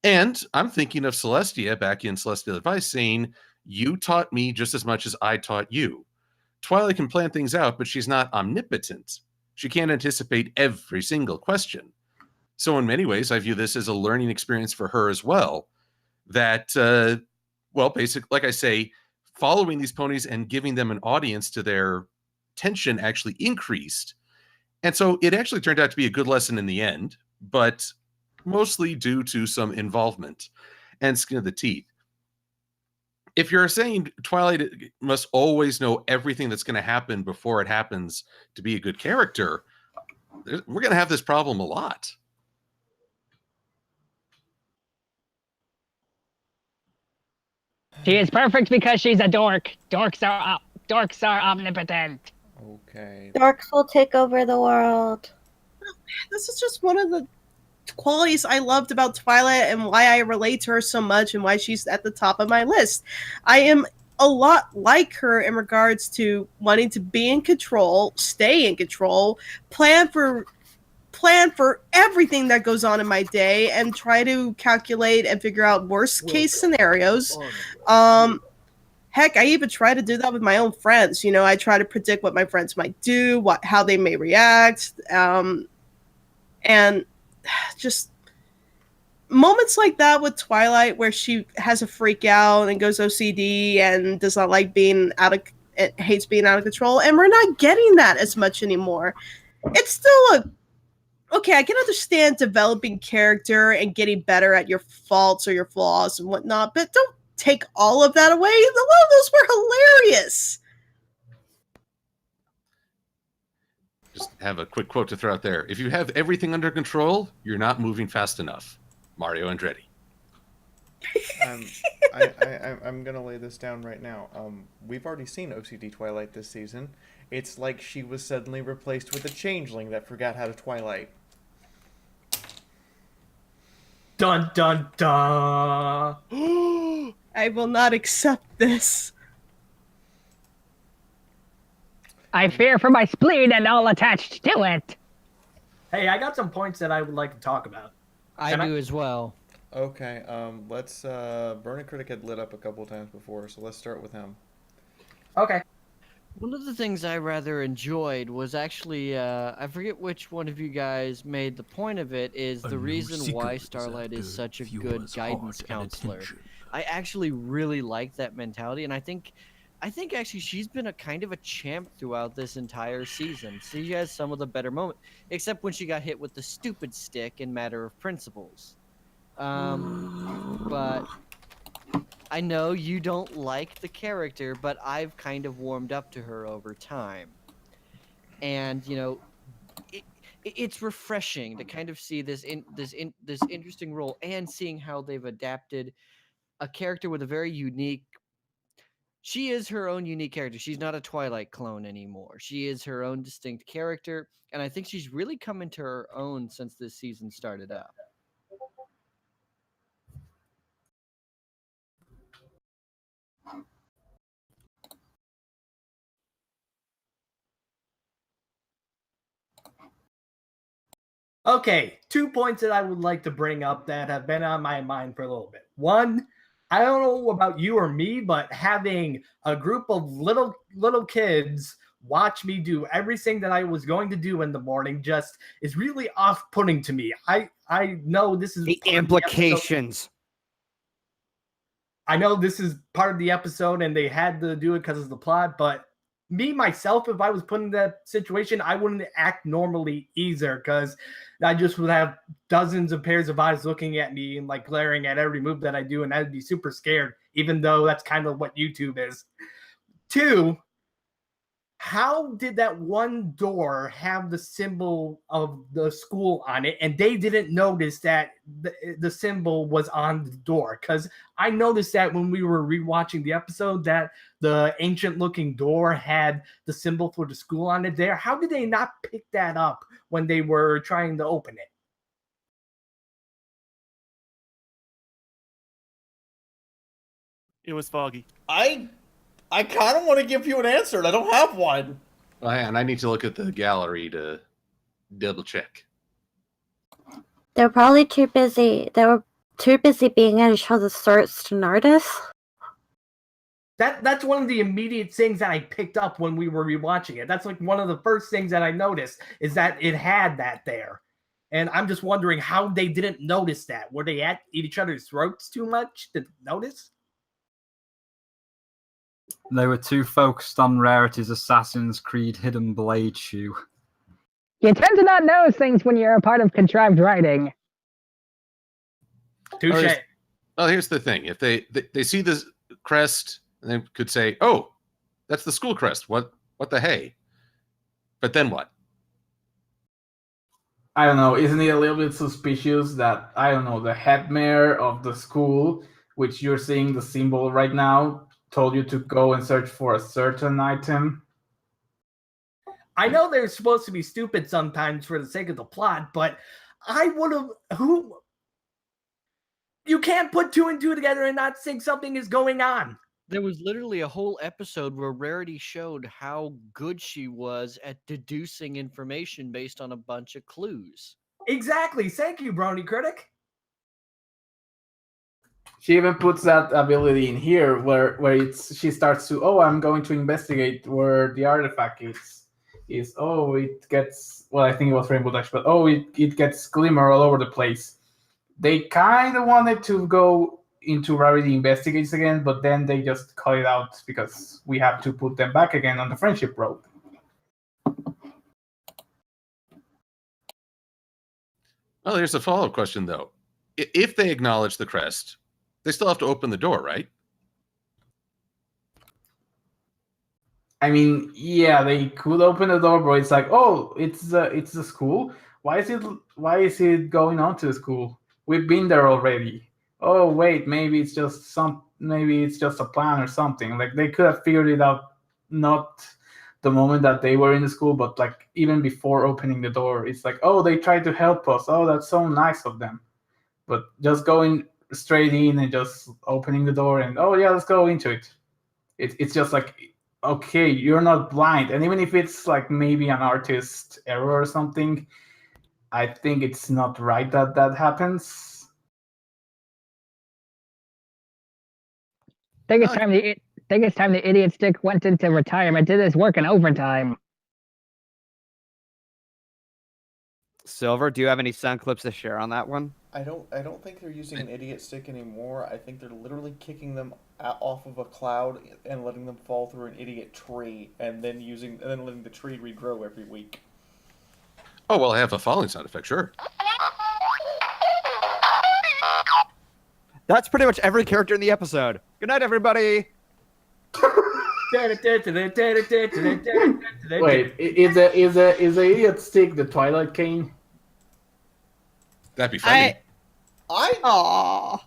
And I'm thinking of Celestia back in Celestial Advice saying, you taught me just as much as I taught you. Twilight can plan things out, but she's not omnipotent. She can't anticipate every single question. So in many ways, I view this as a learning experience for her as well. That, well, basically, like I say, following these ponies and giving them an audience to their tension actually increased. And so it actually turned out to be a good lesson in the end, but mostly due to some involvement and skin of the teeth. If you're saying Twilight must always know everything that's going to happen before it happens to be a good character, we're going to have this problem a lot. She is perfect because she's a dork. Dorks are omnipotent. Okay. Dorks will take over the world. This is just one of the qualities I loved about Twilight and why I relate to her so much and why she's at the top of my list. I am a lot like her in regards to wanting to be in control, stay in control, plan for everything that goes on in my day and try to calculate and figure out worst case scenarios. Heck, I even try to do that with my own friends. You know, I try to predict what my friends might do, how they may react, and just moments like that with Twilight where she has a freak out and goes OCD and does not like hates being out of control, and we're not getting that as much anymore. It's still okay, I can understand developing character and getting better at your faults or your flaws and whatnot, but don't take all of that away. A lot of those were hilarious. Just have a quick quote to throw out there. If you have everything under control, you're not moving fast enough. Mario Andretti. I'm gonna lay this down right now. We've already seen OCD Twilight this season. It's like she was suddenly replaced with a changeling that forgot how to Twilight. Dun dun dun. I will not accept this. I fear for my spleen and all attached to it. Hey, I got some points that I would like to talk about. I do as well. Okay, let's, Burning Critic had lit up a couple times before, so let's start with him. Okay. One of the things I rather enjoyed was actually, I forget which one of you guys made the point of it, is the reason why Starlight is such a good guidance counselor. I actually really like that mentality, and I think actually she's been a kind of a champ throughout this entire season. She has some of the better moments, except when she got hit with the stupid stick in Matter of Principles. But I know you don't like the character, but I've kind of warmed up to her over time. And, you know, it's refreshing to kind of see this interesting role and seeing how they've adapted a character with a very unique. She is her own unique character. She's not a Twilight clone anymore. She is her own distinct character, and I think she's really come into her own since this season started up. Okay, 2 points that I would like to bring up that have been on my mind for a little bit. One, I don't know about you or me, but having a group of little kids watch me do everything that I was going to do in the morning just is really off-putting to me. I know this is The implications. I know this is part of the episode and they had to do it because of the plot, but me, myself, if I was put in that situation, I wouldn't act normally either because I just would have dozens of pairs of eyes looking at me and like glaring at every move that I do, and I'd be super scared, even though that's kind of what YouTube is. Two, how did that one door have the symbol of the school on it, and they didn't notice that the symbol was on the door? Because I noticed that when we were rewatching the episode, that the ancient-looking door had the symbol for the school on it there. How did they not pick that up when they were trying to open it? It was foggy. I kind of want to give you an answer, and I don't have one. Well, and I need to look at the gallery to double check. They're probably too busy. They were too busy being at each other's throats to notice. That's one of the immediate things that I picked up when we were rewatching it. That's like one of the first things that I noticed is that it had that there. And I'm just wondering how they didn't notice that. Were they at each other's throats too much to notice? They were too focused on Rarity's Assassin's Creed Hidden Blade shoe. You tend to not notice things when you're a part of contrived writing. Touche. Well, here's the thing. If they see the crest, and they could say, oh, that's the school crest. What the hey? But then what? I don't know. Isn't it a little bit suspicious that, I don't know, the head mayor of the school, which you're seeing the symbol right now, told you to go and search for a certain item? I know they're supposed to be stupid sometimes for the sake of the plot, but I would have... You can't put two and two together and not think something is going on. There was literally a whole episode where Rarity showed how good she was at deducing information based on a bunch of clues. Exactly. Thank you, Brony Critic. She even puts that ability in here where she starts to, oh, I'm going to investigate where the artifact is it gets, well, I think it was Rainbow Dash, but it gets glimmer all over the place. They kind of wanted to go into Rarity Investigates again, but then they just cut it out because we have to put them back again on the friendship road. Well, here's a follow-up question, though. If they acknowledge the crest, they still have to open the door, right? I mean, yeah, they could open the door, but it's like, oh, it's the school. Why is it going on to the school? We've been there already. Oh wait, maybe it's just a plan or something. Like they could have figured it out, not the moment that they were in the school, but like even before opening the door. It's like, oh, they tried to help us. Oh, that's so nice of them. But just going straight in and just opening the door and, oh yeah, let's go into it. It's just like, okay, you're not blind. And even if it's like maybe an artist error or something, I think it's not right that happens. I think it's time the idiot stick went into retirement. Did his work in overtime. Silver, do you have any sound clips to share on that one? I don't think they're using an idiot stick anymore. I think they're literally kicking them off of a cloud and letting them fall through an idiot tree, and then letting the tree regrow every week. Oh, well, I have a falling sound effect, sure. That's pretty much every character in the episode. Good night, everybody. Wait, is the idiot stick the Twilight Cane? That'd be funny. Aww.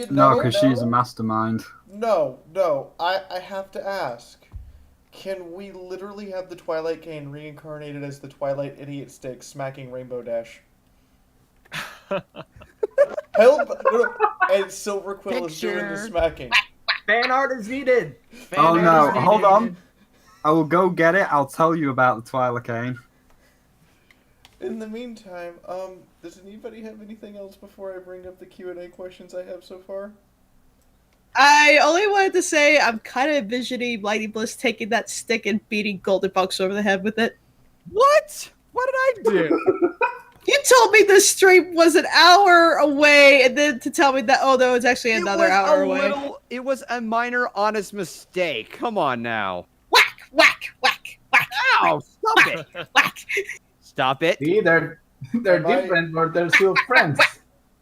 No, because she's a mastermind. No, I have to ask. Can we literally have the Twilight Cane reincarnated as the Twilight Idiot Stick smacking Rainbow Dash? Help! And Silver Quill is doing the smacking. Fan art is needed. Oh no, hold on. I will go get it. I'll tell you about the Twilight Cane. In the meantime, does anybody have anything else before I bring up the Q&A questions I have so far? I only wanted to say I'm kind of envisioning Mighty Bliss taking that stick and beating Golden Bucks over the head with it. What? What did I do? You told me the stream was an hour away, and then to tell me that, oh no, it's actually another hour away. It was a minor honest mistake. Come on now. Whack, whack, whack, whack. Ow, stop it. Whack. Stop it. See, they're different, but they're still friends.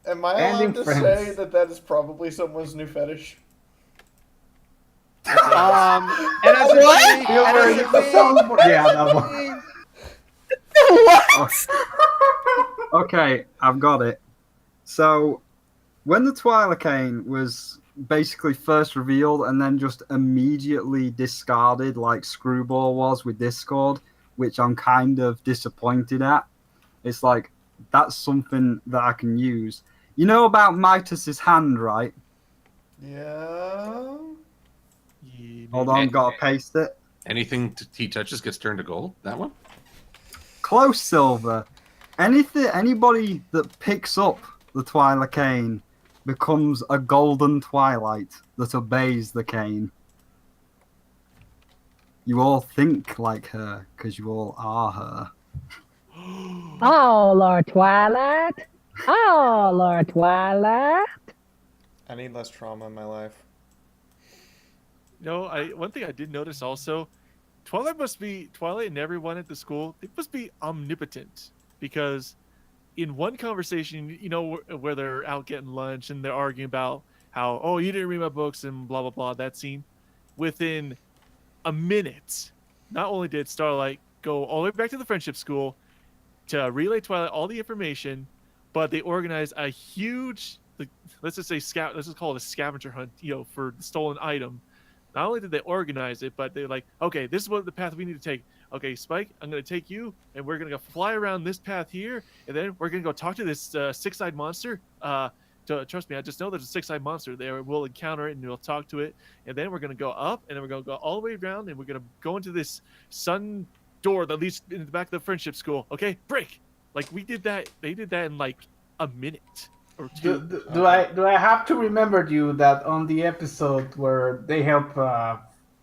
Am I allowed to say that is probably someone's new fetish? And as Yeah, that one. Okay, I've got it. So, when the Twilocane was basically first revealed and then just immediately discarded like Screwball was with Discord, which I'm kind of disappointed at, it's like, that's something that I can use. You know about Mitus's hand, right? Yeah. Hold on, gotta paste it. Anything he touches gets turned to gold. That one. Close, Silver. Anybody that picks up the Twilocane becomes a golden twilight that obeys the cane. You all think like her because you all are her. Oh, Lord Twilight. Oh, Lord Twilight. I need less trauma in my life. No, one thing I did notice also, Twilight and everyone at the school, they must be omnipotent, because in one conversation, where they're out getting lunch and they're arguing about how, oh, you didn't read my books and blah blah blah, that scene, within a minute, not only did Starlight go all the way back to the friendship school to relay Twilight all the information, but they organized a huge, let's just call it a scavenger hunt, for the stolen item. Not only did they organize it, but they're like, okay, this is what the path we need to take. Okay, Spike, I'm going to take you, and we're going to go fly around this path here, and then we're going to go talk to this six-eyed monster. Trust me, I just know there's a six-eyed monster there. We'll encounter it, and we'll talk to it. And then we're going to go up, and then we're going to go all the way around, and we're going to go into this sun door that leads into the back of the friendship school. Okay, break. Like, we did that. They did that in, like, a minute. Do I have to remember you that on the episode where they help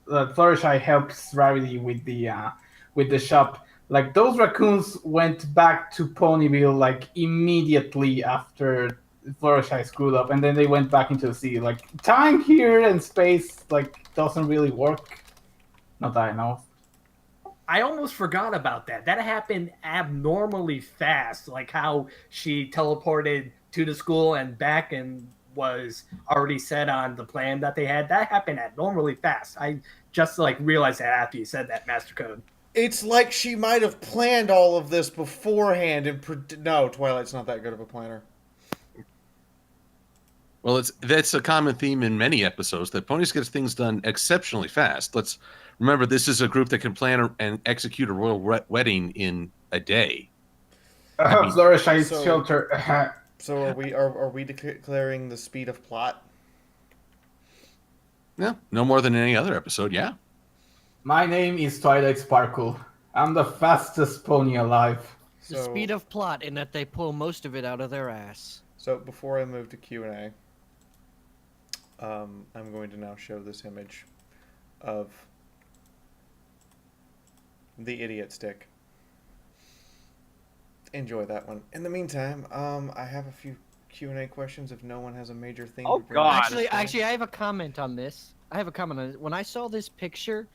Fluttershy helps Rarity with the shop, like those raccoons went back to Ponyville like immediately after Fluttershy screwed up, and then they went back into the sea. Like time here and space like doesn't really work. Not that I know. I almost forgot about that. That happened abnormally fast, like how she teleported to the school and back and was already set on the plan that they had. That happened abnormally fast. I just realized that after you said that, Master Code. It's like she might have planned all of this beforehand and no, Twilight's not that good of a planner. Well, that's a common theme in many episodes, that ponies get things done exceptionally fast. Let's remember, this is a group that can plan and execute a royal wedding in a day. Flourish's shelter. So are we declaring the speed of plot? Yeah, no more than any other episode. Yeah. My name is Twilight Sparkle. I'm the fastest pony alive. The speed of plot, in that they pull most of it out of their ass. So before I move to Q&A, I'm going to now show this image of the idiot stick. Enjoy that one. In the meantime, I have a few Q&A questions if no one has a major thing to bring up. Actually, I have a comment on this. When I saw this picture,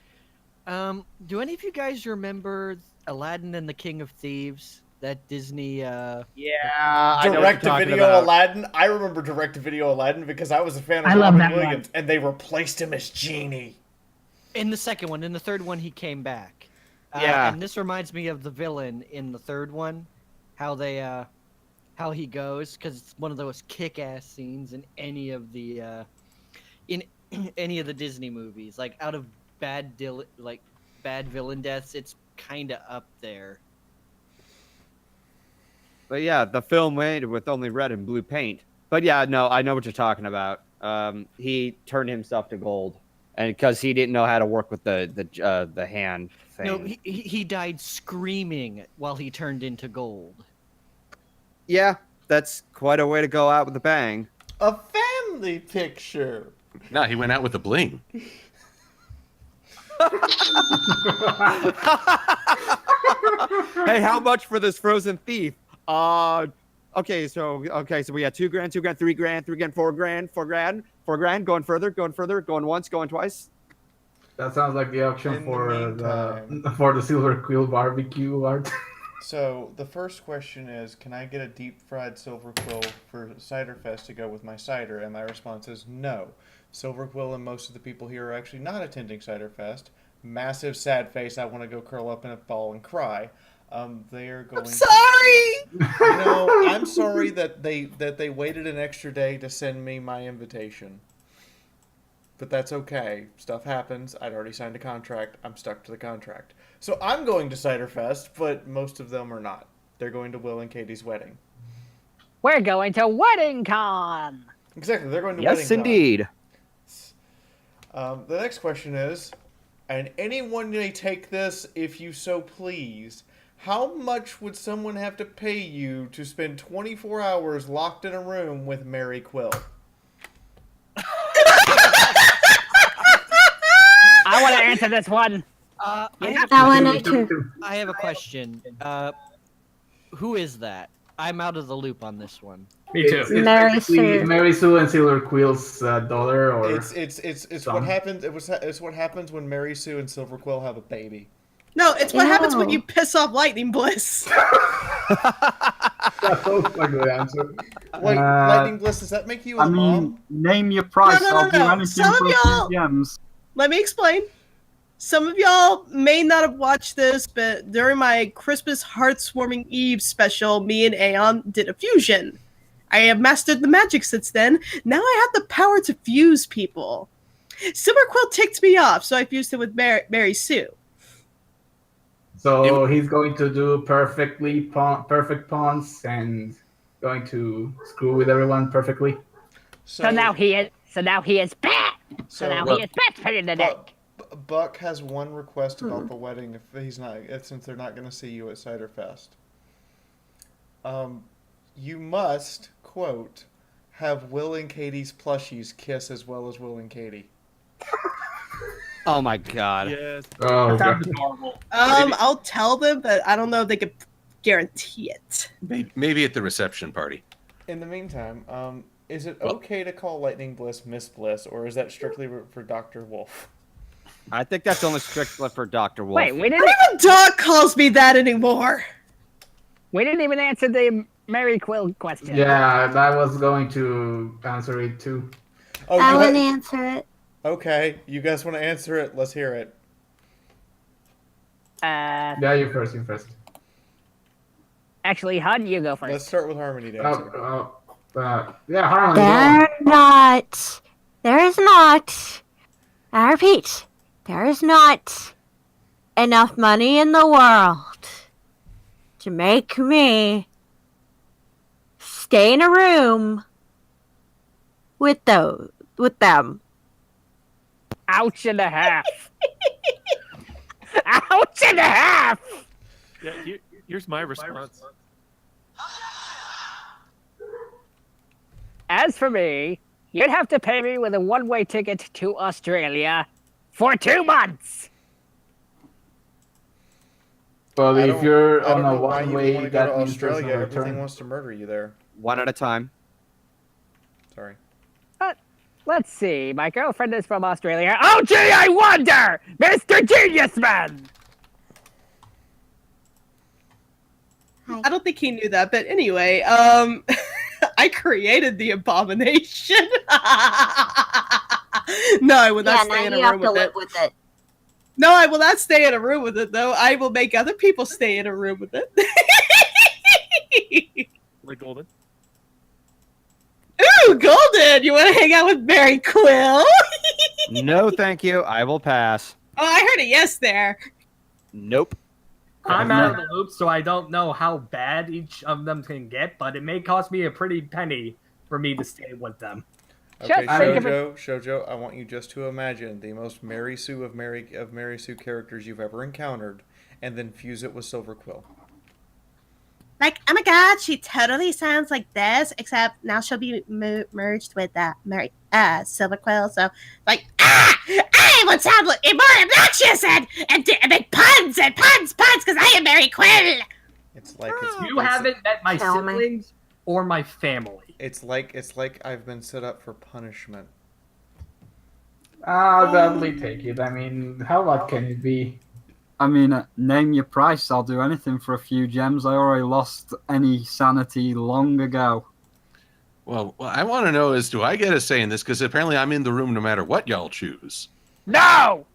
do any of you guys remember Aladdin and the King of Thieves? That Disney, direct-to-video Aladdin. I remember direct-to-video Aladdin because I was a fan of Robin Williams, and they replaced him as Genie. In the second one, in the third one, he came back. And this reminds me of the villain in the third one, how he goes, because it's one of those kick-ass scenes in any of the Disney movies. Like out of bad villain deaths, it's kind of up there. But yeah, the film made with only red and blue paint. But yeah, no, I know what you're talking about. He turned himself to gold, and because he didn't know how to work with the hand thing. No, he died screaming while he turned into gold. Yeah, that's quite a way to go out with a bang. A family picture. No, he went out with a bling. Hey, how much for this frozen thief? Okay, so we had $2 grand, $2 grand, $3 grand, $3 grand, $4 grand, going further, going once, going twice. That sounds like the auction for the Silver Quill barbecue art. So the first question is, can I get a deep fried silver quill for Cider Fest to go with my cider? And my response is no. Silver quill and most of the people here are actually not attending Cider Fest. Massive sad face. I want to go curl up in a ball and cry. They are going. I'm sorry. You know, I'm sorry that they waited an extra day to send me my invitation. But that's okay. Stuff happens. I'd already signed a contract. I'm stuck to the contract. So I'm going to Cider Fest, but most of them are not. They're going to Will and Katie's wedding. We're going to Wedding Con. Exactly, they're going to Yes, Wedding Con. indeed. The next question is, and anyone may take this if you so please, how much would someone have to pay you to spend 24 hours locked in a room with Mary Quill? I want to answer this one. I have a question. Who is that? I'm out of the loop on this one. Me too. It's Mary basically Sue. Mary Sue and Silver Quill's daughter, or It's son. what happens. It's what happens when Mary Sue and Silver Quill have a baby. No, it's what happens when Ew. you piss off Lightning Bliss. That sounds like the answer. Wait, Lightning Bliss, does that make you a I mean, mom? name your price. No, no, I'll no, do no. anything Some for of a y'all- few gems. Let me explain. Some of y'all may not have watched this, but during my Christmas Heartswarming Eve special, me and Aeon did a fusion. I have mastered the magic since then. Now I have the power to fuse people. Silver Quill ticked me off, so I fused him with Mary Sue. So he's going to do perfect pawns and going to screw with everyone perfectly. So now he is back. So now he is back in the neck. Buck has one request about the wedding. Since they're not going to see you at Cider Fest, you must quote have Will and Katie's plushies kiss as well as Will and Katie. Oh my god. Yes. Oh, That sounds adorable. I'll tell them, but I don't know if they could guarantee it. Maybe at the reception party. In the meantime, is it okay to call Lightning Bliss Miss Bliss, or is that strictly for Dr. Wolf? I think that's only strictly for Dr. Wolf. Wait, we Not didn't even Doc calls me that anymore. even answer the Mary Quill question. Yeah, I was going to answer it too. Oh, I you want to ha- answer it. Okay, you guys want to answer it? Let's hear it. Yeah, you first. Actually, Hun, you go first. Let's start with Harmony to answer. Yeah, Harmony. There is not, I repeat, there is not enough money in the world to make me stay in a room with them. Ouch and a half. Ouch and a half. Yeah, here's my response. As for me, you'd have to pay me with a one-way ticket to Australia for 2 months. But I if don't- you're I on don't a know why you would one-way, want to go that to means there's Australia. no Everything return. wants to murder you there. One at a time. Sorry. Let's see, my girlfriend is from Australia. Oh gee, I wonder! Mr. Genius Man! I don't think he knew that, but anyway, I created the abomination. No, I will not stay in a room with it. No, I will not stay in a room with it, though. I will make other people stay in a room with it. Like Golden. Ooh, Golden! You want to hang out with Mary Quill? No, thank you. I will pass. Oh, I heard a yes there. Nope. I'm out of the loop, so I don't know how bad each of them can get, but it may cost me a pretty penny for me to stay with them. Okay, Just think of Shoujo, I want you just to imagine the most Mary Sue of Mary Sue characters you've ever encountered, and then fuse it with Silver Quill. Like, oh my god, she totally sounds like this, except now she'll be merged with Silver Quill, so, like, I would sound more obnoxious and make puns, because I am Mary Quill! It's like You haven't met my siblings or my family. It's like I've been set up for punishment. I'll gladly take it. I mean, how lucky can it be? I mean, name your price. I'll do anything for a few gems. I already lost any sanity long ago. Well, what I want to know is, do I get a say in this? Because apparently I'm in the room no matter what y'all choose. No!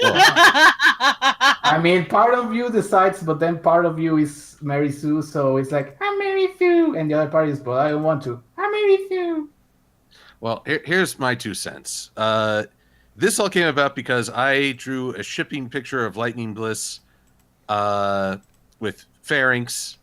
Well, I mean, part of you decides, but then part of you is Mary Sue, so it's like, I'm Mary Sue, and the other part is, but I don't want to. I'm Mary Sue. well, here's my 2 cents. This all came about because I drew a shipping picture of Lightning Bliss with Pharynx,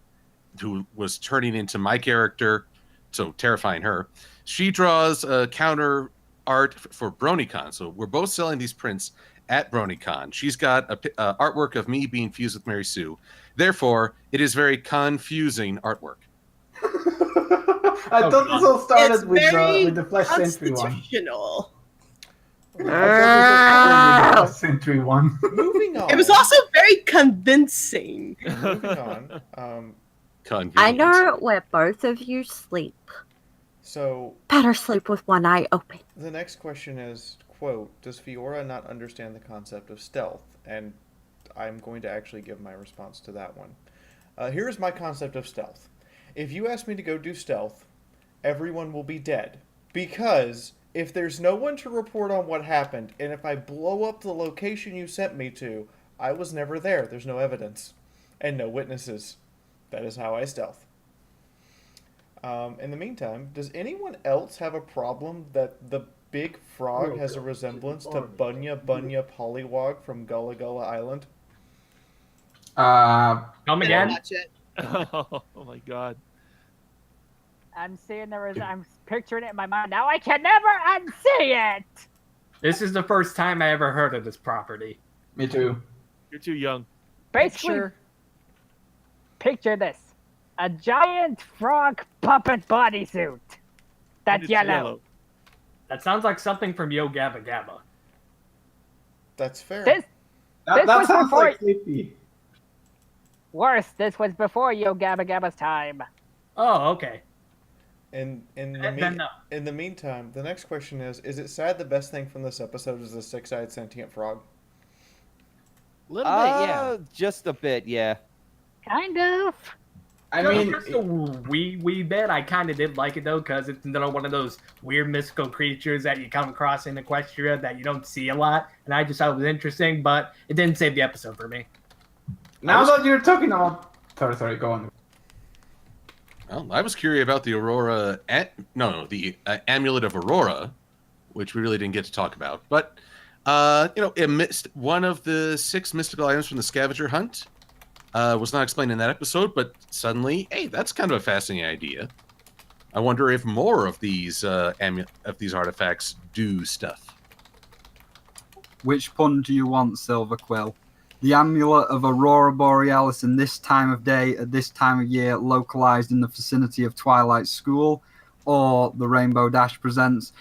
who was turning into my character, so terrifying her. She draws a counter art for BronyCon, so we're both selling these prints at BronyCon. She's got a artwork of me being fused with Mary Sue. Therefore, it is very confusing artwork. I thought this all It's started very with the Flash Sentry one. constitutional. I thought this all started with the Flash Sentry one. Moving on. It was also very convincing. Moving on. I Convenient. know where both of you sleep. So Better sleep with one eye open. the next question is, quote, does Fiora not understand the concept of stealth? And I'm going to actually give my response to that one. Here's my concept of stealth. If you ask me to go do stealth, everyone will be dead. Because if there's no one to report on what happened, and if I blow up the location you sent me to, I was never there. There's no evidence. And no witnesses. That is how I stealth. In the meantime, does anyone else have a problem that the big frog has a resemblance to Bunya Bunya Pollywog from Gullah Gullah Island? Come again? Watch it. Oh my god. I'm seeing I'm picturing it in my mind now. I can never unsee it. This is the first time I ever heard of this property. Me too. You're too young. Basically, Sure. picture this: a giant frog puppet bodysuit. And That's it's yellow. That sounds like something from Yo Gabba Gabba. That's fair. This That was sounds before- like Sleepy. worse. This was before Yo Gabba Gabba's time. Oh, okay. In Then no. the meantime, the next question is it sad the best thing from this episode is the six-eyed sentient frog? Little bit, yeah. Just a bit, yeah. Kind of. I mean, just a wee bit. I kind of did like it though, because it's one of those weird mystical creatures that you come across in Equestria that you don't see a lot, and I just thought it was interesting, but it didn't save the episode for me. now that you're talking about... Sorry, go on. Well, I was curious about the Aurora, the Amulet of Aurora, which we really didn't get to talk about. But, it missed one of the 6 mystical items from the scavenger hunt. Was not explained in that episode, but suddenly, hey, that's kind of a fascinating idea. I wonder if more of these artifacts do stuff. Which pun do you want, Silver Quill? The amulet of Aurora Borealis in this time of day, at this time of year, localized in the vicinity of Twilight School, or the Rainbow Dash presents,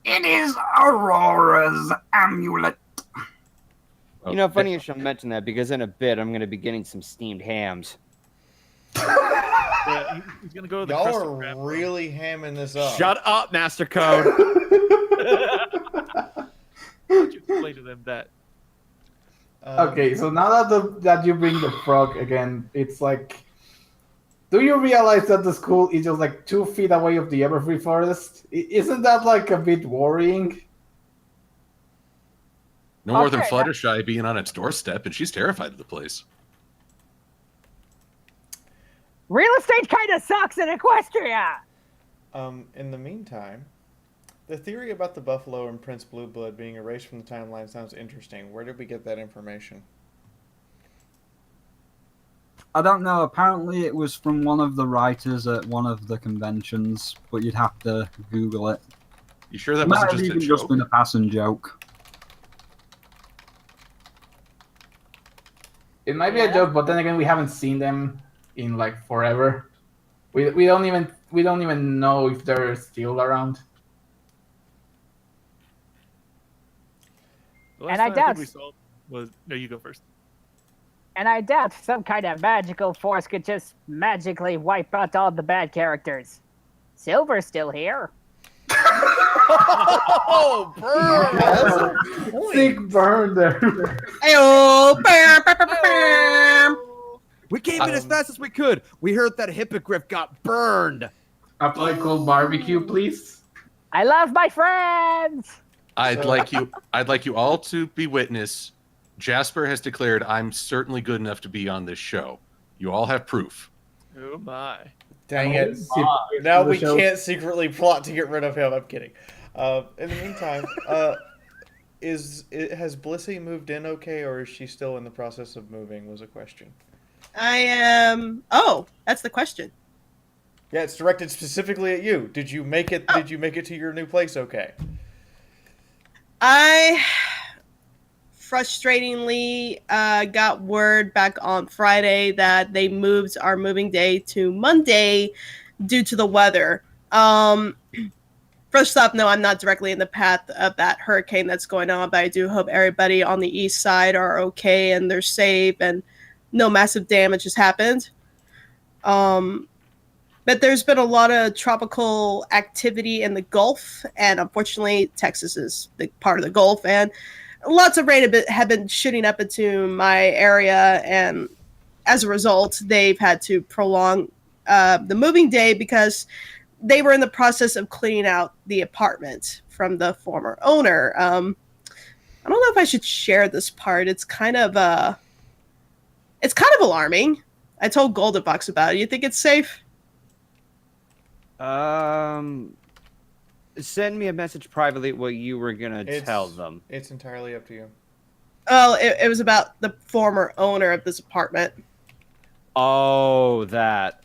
it is Aurora's amulet. You know, funny you should mention that because in a bit I'm going to be getting some steamed hams. Yeah, he's gonna go to the Y'all crusted are crab really hamming this up. Shut up, Master Code. Why don't you explain to them that? Okay, so now that you bring the frog again, it's like... Do you realize that the school is just like 2 feet away of the Everfree Forest? Isn't that like a bit worrying? No more than Okay, Fluttershy being on its doorstep, and she's terrified of the place. Real estate kind of sucks in Equestria. In the meantime, the theory about the buffalo and Prince Blueblood being erased from the timeline sounds interesting. Where did we get that information? I don't know. Apparently, it was from one of the writers at one of the conventions, but you'd have to Google it. You sure that It might wasn't have just a even joke? just been a passing joke. It might be a joke, but then again, we haven't seen them in like forever. We don't even know if they're still around. The last And I time think doubt- we saw was no. You go first. And I doubt some kind of magical force could just magically wipe out all the bad characters. Silver's still here. Oh, burn! That's a point. Sick burn there. Ayo, bam, bam, bam, bam. We came in as fast as we could. We heard that Hippogriff got burned. Apply cold barbecue, please. I love my friends. I'd like you all to be witness. Jasper has declared I'm certainly good enough to be on this show. You all have proof. Oh my. Dang it. Now we can't secretly plot to get rid of him. I'm kidding. In the meantime, has Blissey moved in okay, or is she still in the process of moving, was a question. I am... Oh, that's the question. Yeah, it's directed specifically at you. Did you make it to your new place okay? I frustratingly got word back on Friday that they moved our moving day to Monday due to the weather. First off, no, I'm not directly in the path of that hurricane that's going on, but I do hope everybody on the east side are okay and they're safe and no massive damage has happened. But there's been a lot of tropical activity in the Gulf, and unfortunately, Texas is the part of the Gulf, and lots of rain have been shooting up into my area, and as a result, they've had to prolong the moving day because they were in the process of cleaning out the apartment from the former owner. I don't know if I should share this part. It's kind of alarming. I told Golden Box about it. You think it's safe? Send me a message privately what you were gonna tell them. It's entirely up to you. Oh, it was about the former owner of this apartment. Oh, that.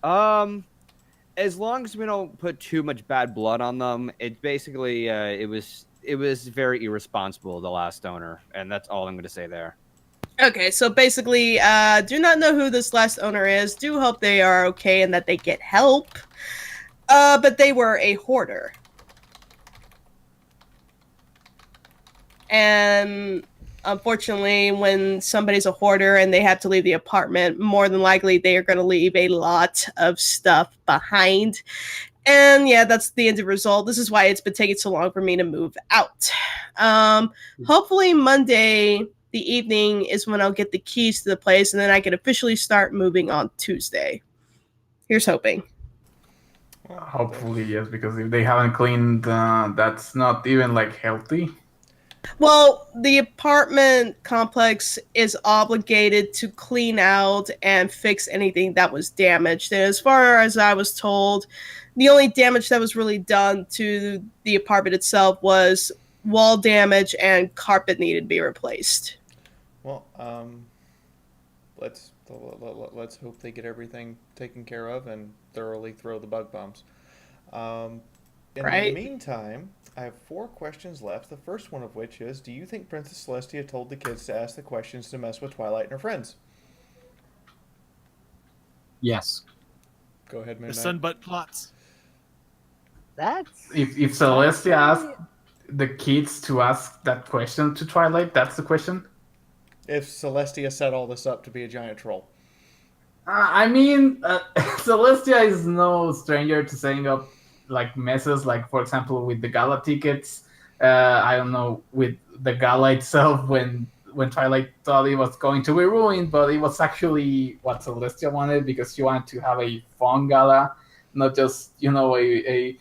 As long as we don't put too much bad blood on them, it basically it was very irresponsible, the last owner, and that's all I'm gonna say there. Okay, so basically, do not know who this last owner is. Do hope they are okay and that they get help. But they were a hoarder. And unfortunately, when somebody's a hoarder and they have to leave the apartment, more than likely they are going to leave a lot of stuff behind. And yeah, that's the end result. This is why it's been taking so long for me to move out. Hopefully Monday, the evening, is when I'll get the keys to the place, and then I can officially start moving on Tuesday. Here's hoping. Hopefully, yes, because if they haven't cleaned, that's not even like healthy. Well, the apartment complex is obligated to clean out and fix anything that was damaged. And as far as I was told, the only damage that was really done to the apartment itself was wall damage and carpet needed to be replaced. Well, let's hope they get everything taken care of and thoroughly throw the bug bombs. In the meantime, I have 4 questions left. The first one of which is, do you think Princess Celestia told the kids to ask the questions to mess with Twilight and her friends? Yes. Go ahead, Midnight. The Sunbutt plots. That's... If Celestia asked the kids to ask that question to Twilight, that's the question? If Celestia set all this up to be a giant troll. I mean, Celestia is no stranger to setting up like messes, like for example with the gala tickets. I don't know, with the gala itself, when Twilight thought it was going to be ruined, but it was actually what Celestia wanted, because she wanted to have a fun gala, not just, you know, a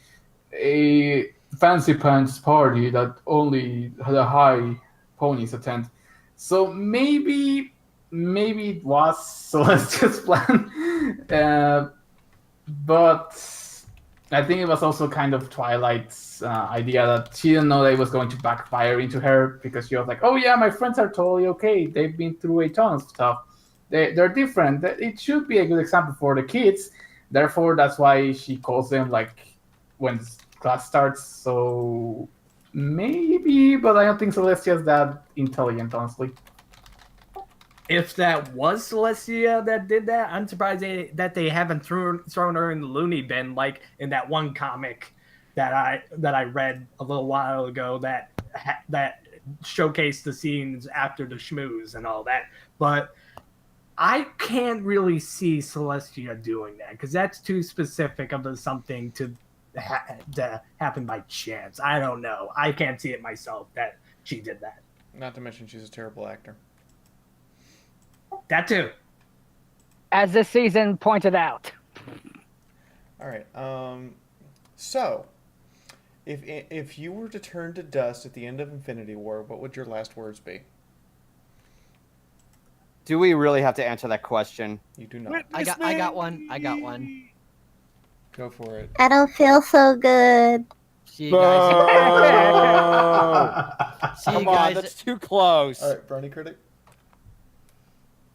fancy pants party that only the high ponies attend. So maybe it was Celestia's plan, but I think it was also kind of Twilight's idea that she didn't know that it was going to backfire into her, because she was like, oh yeah, my friends are totally okay. They've been through a ton of stuff. They're different. It should be a good example for the kids. Therefore, that's why she calls them like when class starts. So maybe, but I don't think Celestia's that intelligent, honestly. If that was Celestia that did that, I'm surprised that they haven't thrown her in the loony bin, like in that one comic that I read a little while ago that showcased the scenes after the schmooze and all that. But I can't really see Celestia doing that, because that's too specific of something to happened by chance. I don't know. I can't see it myself that she did that. Not to mention she's a terrible actor. That too. As this season pointed out. All right. So, if you were to turn to dust at the end of Infinity War, what would your last words be? Do we really have to answer that question? You do not. I got one. Go for it. I don't feel so good. See you guys. See you Come on, guys. that's too close. All right, Brownie Critic.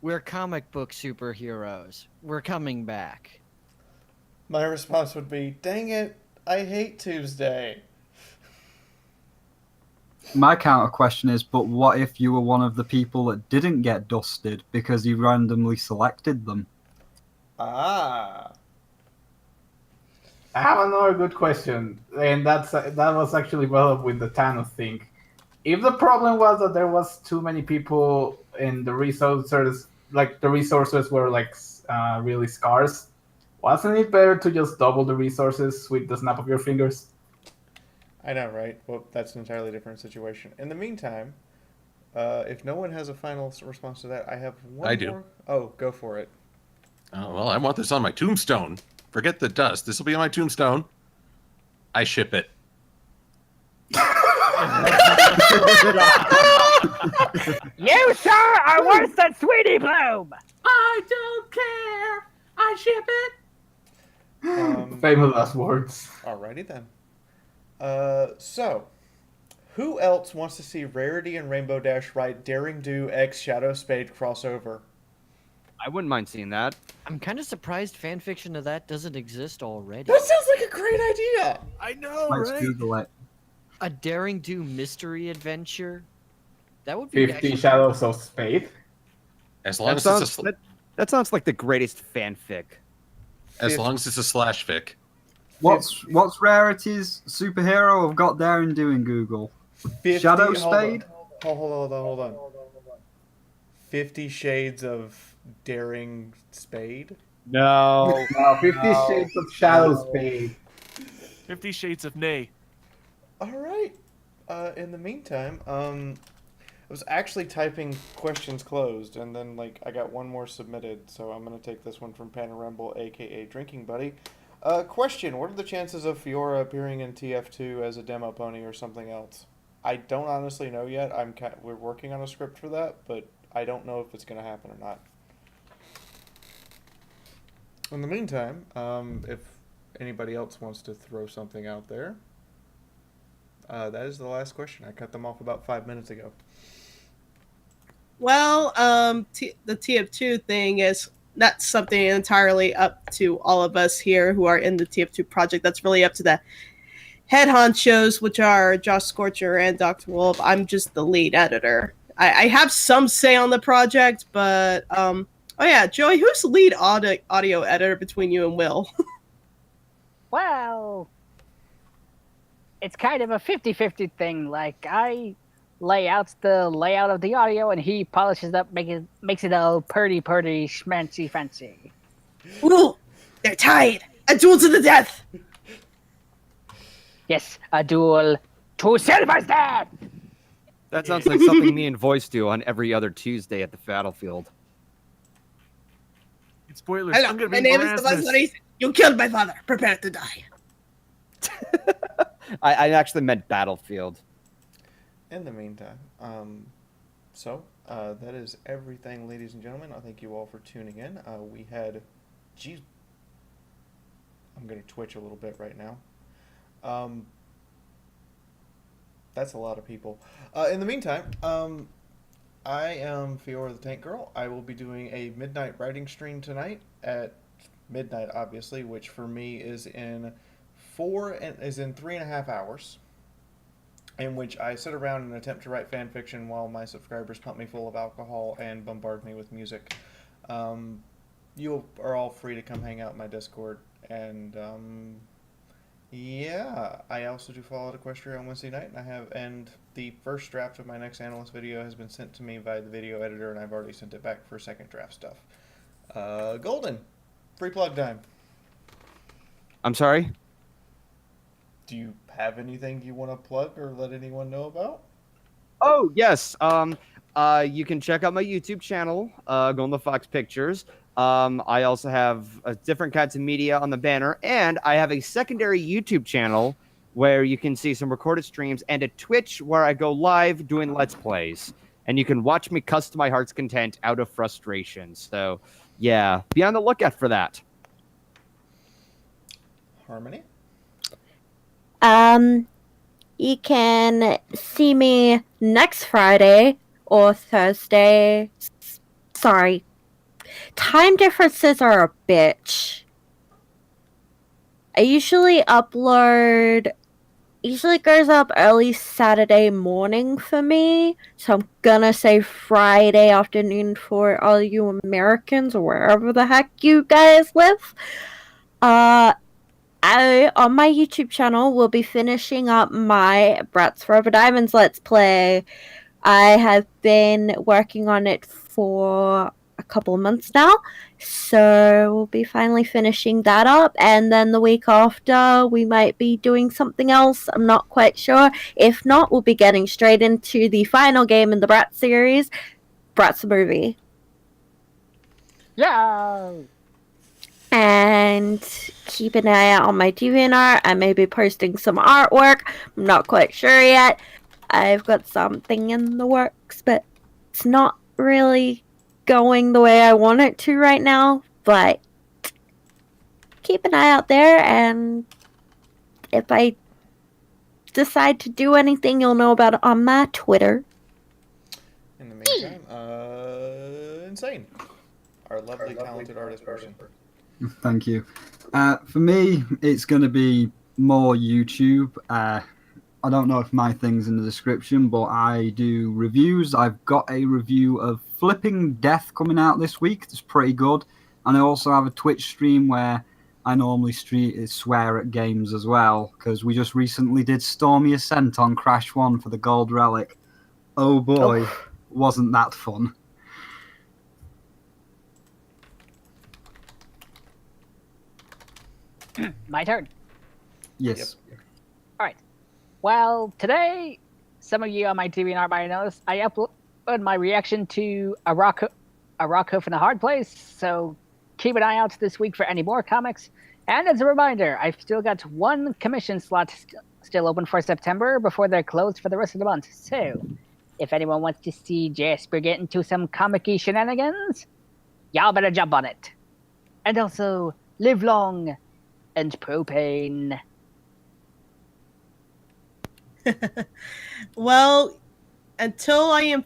We're comic book superheroes. We're coming back. My response would be, dang it, I hate Tuesday. My counter question is, but what if you were one of the people that didn't get dusted because you randomly selected them? Ah. I have another good question, and that was actually brought up with the Thanos thing. If the problem was that there was too many people and the resources, were really scarce, wasn't it better to just double the resources with the snap of your fingers? I know, right? Well, that's an entirely different situation. In the meantime, if no one has a final response to that, I have one I more. do. Oh, go for it. Oh, well, I want this on my tombstone. Forget the dust. This will be on my tombstone. I ship it. You, sir, are worse than Sweetie Bloom. I don't care. I ship it. Famous last words. Alrighty then. So, who else wants to see Rarity and Rainbow Dash write Daring Do X Shadow Spade crossover? I wouldn't mind seeing that. I'm kind of surprised fanfiction of that doesn't exist already. That sounds like a great idea. I know, Let's right? Google it. A Daring Do mystery adventure. That would be 50 actually- Shadows of Spade. As long That as sounds, that sounds like the greatest fanfic. as long as it's a slash fic. What's Rarity's superhero? I've got there and doing Google. 50, Shadow hold Spade? on. Hold on. 50 Shades of Daring Spade? No. No, 50 Shades of Shadow Spade. 50 Shades of Nay. All right. In the meantime, I was actually typing questions closed, and then I got one more submitted, so I'm gonna take this one from Panorumble, aka Drinking Buddy. Question: what are the chances of Fiora appearing in TF2 as a demo pony or something else? I don't honestly know yet. We're working on a script for that, but I don't know if it's gonna happen or not. In the meantime, if anybody else wants to throw something out there, that is the last question. I cut them off about 5 minutes ago. Well, the TF2 thing is not something entirely up to all of us here who are in the TF2 project. That's really up to the head honchos, which are Josh Scorcher and Dr. Wolf. I'm just the lead editor. I have some say on the project, but oh yeah, Joey, who's the lead audio editor between you and Will? Well, it's kind of a 50-50 thing. Like, I lay out the layout of the audio, and he polishes up, makes it all pretty, schmancy, fancy. Ooh, they're tied. A duel to the death. Yes, a duel to Silver's death. That sounds like something me and Voice do on every other Tuesday at the battlefield. Spoilers. Hello, I'm gonna my be name is Erasmus. Tabasari. You killed my father. Prepare to die. I actually meant battlefield. In the meantime, that is everything, ladies and gentlemen. I thank you all for tuning in. We had, geez, I'm gonna twitch a little bit right now. That's a lot of people. In the meantime, I am Fiora the Tank Girl. I will be doing a midnight writing stream tonight at midnight, obviously, which for me is in 3.5 hours, in which I sit around and attempt to write fan fiction while my subscribers pump me full of alcohol and bombard me with music. You are all free to come hang out in my Discord, and yeah, I also do follow at Equestria on Wednesday night, and the first draft of my next analyst video has been sent to me by the video editor, and I've already sent it back for second draft stuff. Golden, free plug time. I'm sorry? Do you have anything you want to plug or let anyone know about? Oh yes. You can check out my YouTube channel, Golden Fox Pictures. I also have different kinds of media on the banner, and I have a secondary YouTube channel where you can see some recorded streams and a Twitch where I go live doing Let's Plays, and you can watch me cuss to my heart's content out of frustration. So, yeah, be on the lookout for that. Harmony? You can see me next Friday or Thursday. Sorry. Time differences are a bitch. I usually goes up early Saturday morning for me, so I'm gonna say Friday afternoon for all you Americans or wherever the heck you guys live. I on my YouTube channel will be finishing up my Bratz Forever Diamonds Let's Play. I have been working on it for a couple of months now, so we'll be finally finishing that up, and then the week after we might be doing something else. I'm not quite sure. If not, we'll be getting straight into the final game in the Bratz series, Bratz the Movie. Yeah. And keep an eye out on my DeviantArt. I may be posting some artwork. I'm not quite sure yet. I've got something in the works, but it's not really going the way I want it to right now. But keep an eye out there, and if I decide to do anything, you'll know about it on my Twitter. In the meantime, Insane. Our lovely, talented artist person. Thank you. For me, it's going to be more YouTube. I don't know if my thing's in the description, but I do reviews. I've got a review of Flipping Death coming out this week. It's pretty good. And I also have a Twitch stream where I normally swear at games as well, because we just recently did Stormy Ascent on Crash 1 for the Gold Relic. Oh boy, wasn't that fun. My turn. Yes. Yep. All right. Well, today, some of you on my DeviantArt might notice I uploaded my reaction to a rock hoof in a hard place. So keep an eye out this week for any more comics. And as a reminder, I've still got one commission slot still open for September before they're closed for the rest of the month. So if anyone wants to see Jasper get into some comic-y shenanigans, y'all better jump on it. And also, live long and propane. Well, until I am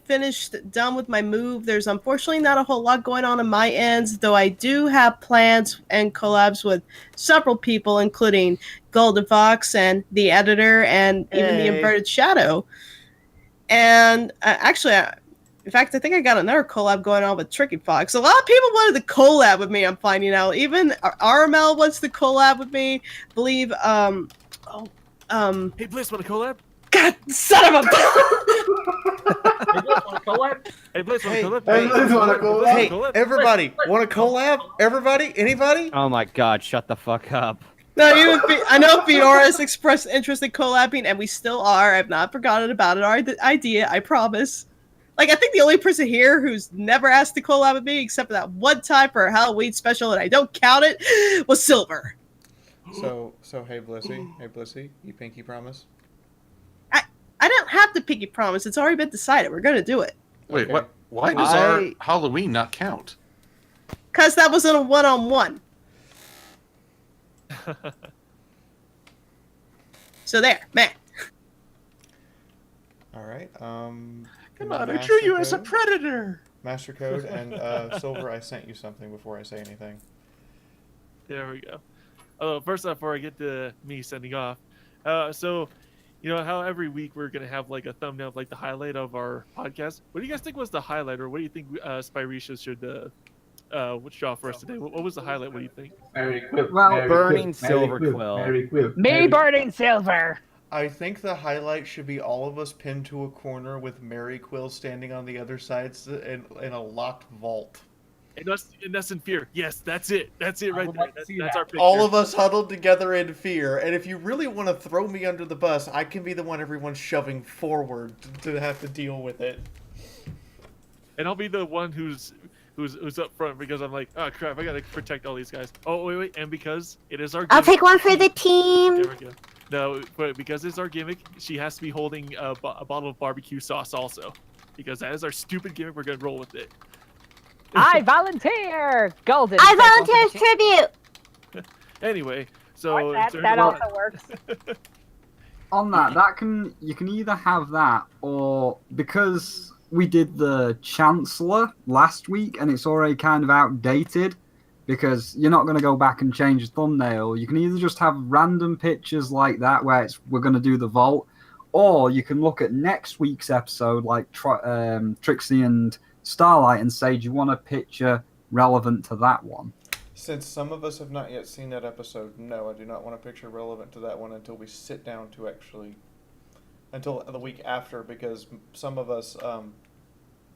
done with my move, there's unfortunately not a whole lot going on my ends, though I do have plans and collabs with several people, including Golden Fox and the editor and even the Inverted Shadow. And actually, in fact, I think I got another collab going on with Tricky Fox. A lot of people wanted to collab with me, I'm finding out. Even RML wants to collab with me. I believe, Hey, Bliss, want to collab? God, son of a... Hey, Bliss, want to collab? Hey, everybody, want to collab? Everybody? Anybody? Oh my god, shut the fuck up. No, I know Fiora has expressed interest in collabing, and we still are. I've not forgotten about it. Our idea, I promise. Like, I think the only person here who's never asked to collab with me, except for that one time for a Halloween special, and I don't count it, was Silver. So hey Blissy, you pinky promise? I don't have to pinky promise. It's already been decided. We're gonna do it. Wait, Okay. what? Why does our Halloween not count? Because that wasn't a one-on-one. So there, man. All right. Come on, I drew you as a predator. Master Code and Silver, I sent you something before I say anything. There we go. Oh, first off, before I get to me sending off, so you know how every week we're gonna have like a thumbnail of like the highlight of our podcast. What do you guys think was the highlight, or what do you think Spyrisha should draw for us today? What was the highlight? What do you think? Mary Quill. Well, Mary Burning Quill, Mary Silver Quill, Quill. Mary Quill, Me Mary burning silver. I think the highlight should be all of us pinned to a corner with Mary Quill standing on the other side in a locked vault. And that's in fear. Yes, that's it. That's it I right would there. like to see That's that. our picture. All of us huddled together in fear, and if you really want to throw me under the bus, I can be the one everyone's shoving forward to have to deal with it. And I'll be the one who's up front because I'm like, oh crap, I gotta protect all these guys. Oh wait, and because it is our I'll gimmick, take one for the team. there we go. No, but because it's our gimmick, she has to be holding a bottle of barbecue sauce also, because that is our stupid gimmick. We're gonna roll with it. I volunteer. Golden. I take one for volunteer the as team. tribute. Anyway, so Or that, turn that it also on. works. On that you can either have that, or because we did the Chancellor last week and it's already kind of outdated, because you're not going to go back and change the thumbnail. You can either just have random pictures like that where we're going to do the vault, or you can look at next week's episode like Trixie and Starlight and say, do you want a picture relevant to that one? Since some of us have not yet seen that episode, no, I do not want a picture relevant to that one until we sit down to actually, until the week after, because some of us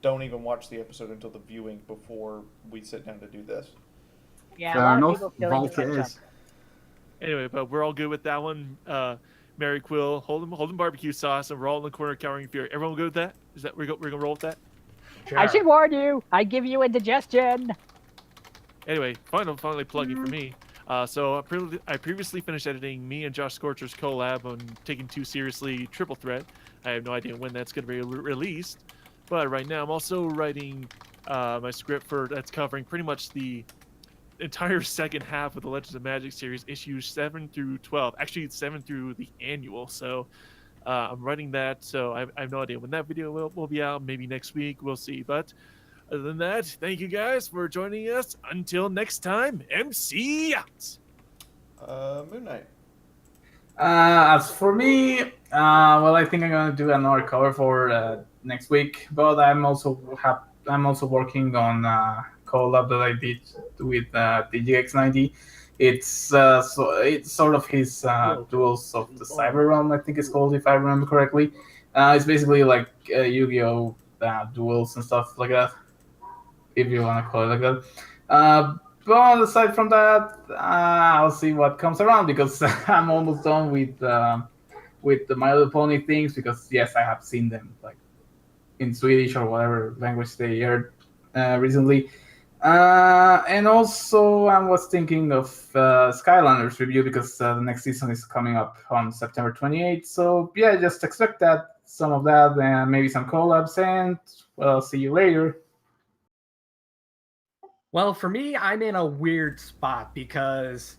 don't even watch the episode until the viewing before we sit down to do this. Yeah, Fair a lot enough. of people still Vault use that it jump. is. Anyway, but we're all good with that one. Mary Quill, holding barbecue sauce, and we're all in the corner cowering in fear. Everyone good with that? Is that we're gonna roll with that? I should warn you. I give you indigestion. Anyway, finally plugging for me. So I previously finished editing me and Josh Scorcher's collab on Taking Too Seriously Triple Threat. I have no idea when that's going to be released, but right now I'm also writing my script that's covering pretty much the entire second half of the Legends of Magic series, issues 7 through 12. Actually, it's 7 through the annual. So I'm writing that. So I have no idea when that video will be out. Maybe next week. We'll see. But other than that, thank you guys for joining us. Until next time, MC out. Moon Knight. As for me, well, I think I'm gonna do another cover for next week. But I'm also working on a collab that I did with DGX90. It's it's sort of his Duels of the Cyber Realm, I think it's called, if I remember correctly. It's basically like Yu-Gi-Oh! Duels and stuff like that, if you want to call it like that. But aside from that, I'll see what comes around, because I'm almost done with the My Little Pony things, because yes, I have seen them like in Swedish or whatever language they heard recently. And also I was thinking of Skylanders review, because the next season is coming up on September 28th. So yeah, just expect that, some of that, and maybe some collabs, and well, see you later. Well, for me, I'm in a weird spot because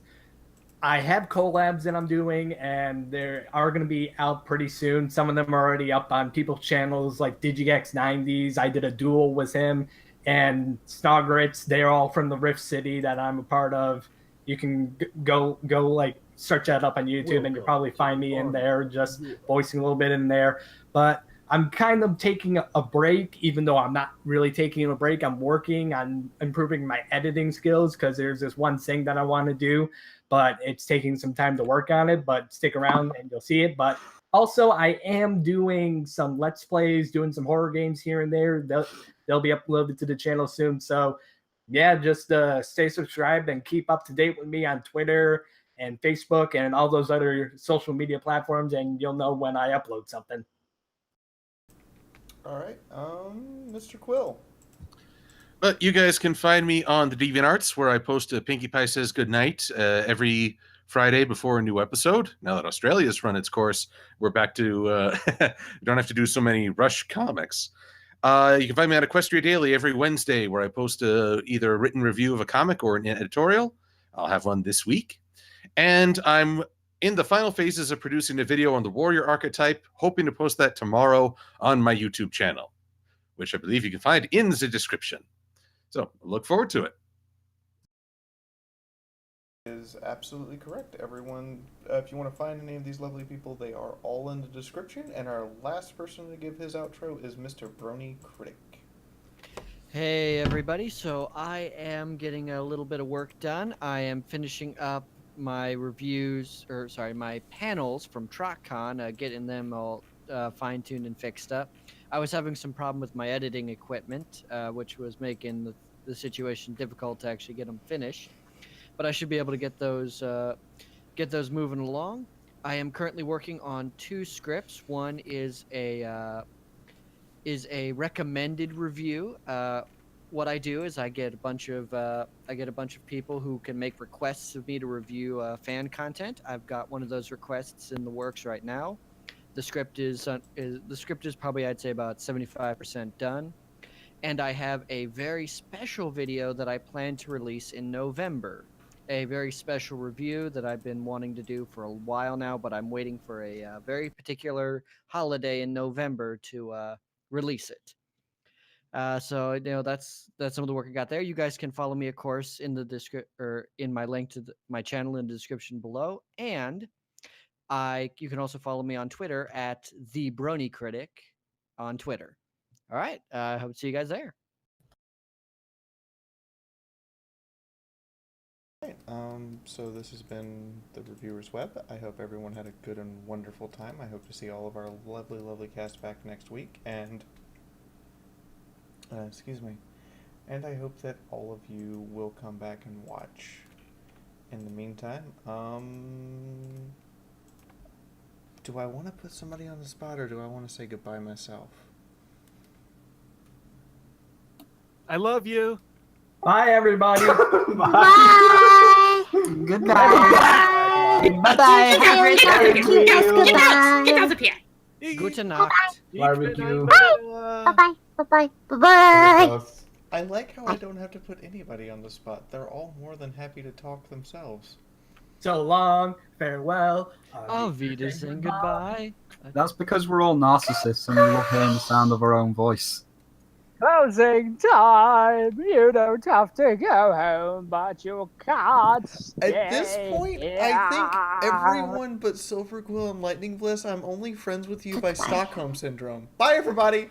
I have collabs that I'm doing, and they are going to be out pretty soon. Some of them are already up on people's channels, like DigiX90s. I did a duel with him, and Snogritz. They're all from the Rift City that I'm a part of. You can go like search that up on YouTube, and you'll probably find me in there, just voicing a little bit in there. But I'm kind of taking a break, even though I'm not really taking a break. I'm working on improving my editing skills, because there's this one thing that I want to do, but it's taking some time to work on it. But stick around and you'll see it. But also, I am doing some Let's Plays, doing some horror games here and there. They'll be uploaded to the channel soon. So yeah, just stay subscribed and keep up to date with me on Twitter and Facebook and all those other social media platforms, and you'll know when I upload something. All right, Mr. Quill. But you guys can find me on the DeviantArts, where I post a Pinkie Pie Says Goodnight every Friday before a new episode. Now that Australia's run its course, we're back to we don't have to do so many rush comics. You can find me on Equestria Daily every Wednesday, where I post either a written review of a comic or an editorial. I'll have one this week. And I'm in the final phases of producing a video on the warrior archetype, hoping to post that tomorrow on my YouTube channel, which I believe you can find in the description. So look forward to it. Is absolutely correct. Everyone, if you want to find any of these lovely people, they are all in the description. And our last person to give his outro is Mr. Brony Critic. Hey everybody, so I am getting a little bit of work done. I am finishing up my reviews, or sorry, my panels from TrotCon, getting them all fine-tuned and fixed up. I was having some problem with my editing equipment, which was making the situation difficult to actually get them finished. But I should be able to get those moving along. I am currently working on 2 scripts. One is a recommended review. What I do is I get a bunch of people who can make requests of me to review fan content. I've got one of those requests in the works right now. The script is probably, I'd say, about 75% done, and I have a very special video that I plan to release in November. A very special review that I've been wanting to do for a while now, but I'm waiting for a very particular holiday in November to release it. So that's some of the work I got there. You guys can follow me, of course, in the in my link to my channel in the description below, and you can also follow me on Twitter at the Brony Critic on Twitter. All right, I hope to see you guys there. Right, so this has been the Reviewer's Web. I hope everyone had a good and wonderful time. I hope to see all of our lovely, lovely cast back next week, and excuse me. And I hope that all of you will come back and watch. In the meantime, do I want to put somebody on the spot, or do I want to say goodbye myself? I love you. Bye, everybody. Bye. Goodbye. Bye. Gute Nacht. Barbecue. Bye. Bye. Bye. I like how I don't have to put anybody on the spot. They're all more than happy to talk themselves. So long, farewell. Auf Wiedersehen, goodbye. That's because we're all narcissists and we love hearing the sound of our own voice. Closing time. You don't have to go home, but you can't stay. At this point, I think everyone but Silver Quill and Lightning Bliss, I'm only friends with you by Stockholm Syndrome. Bye, everybody!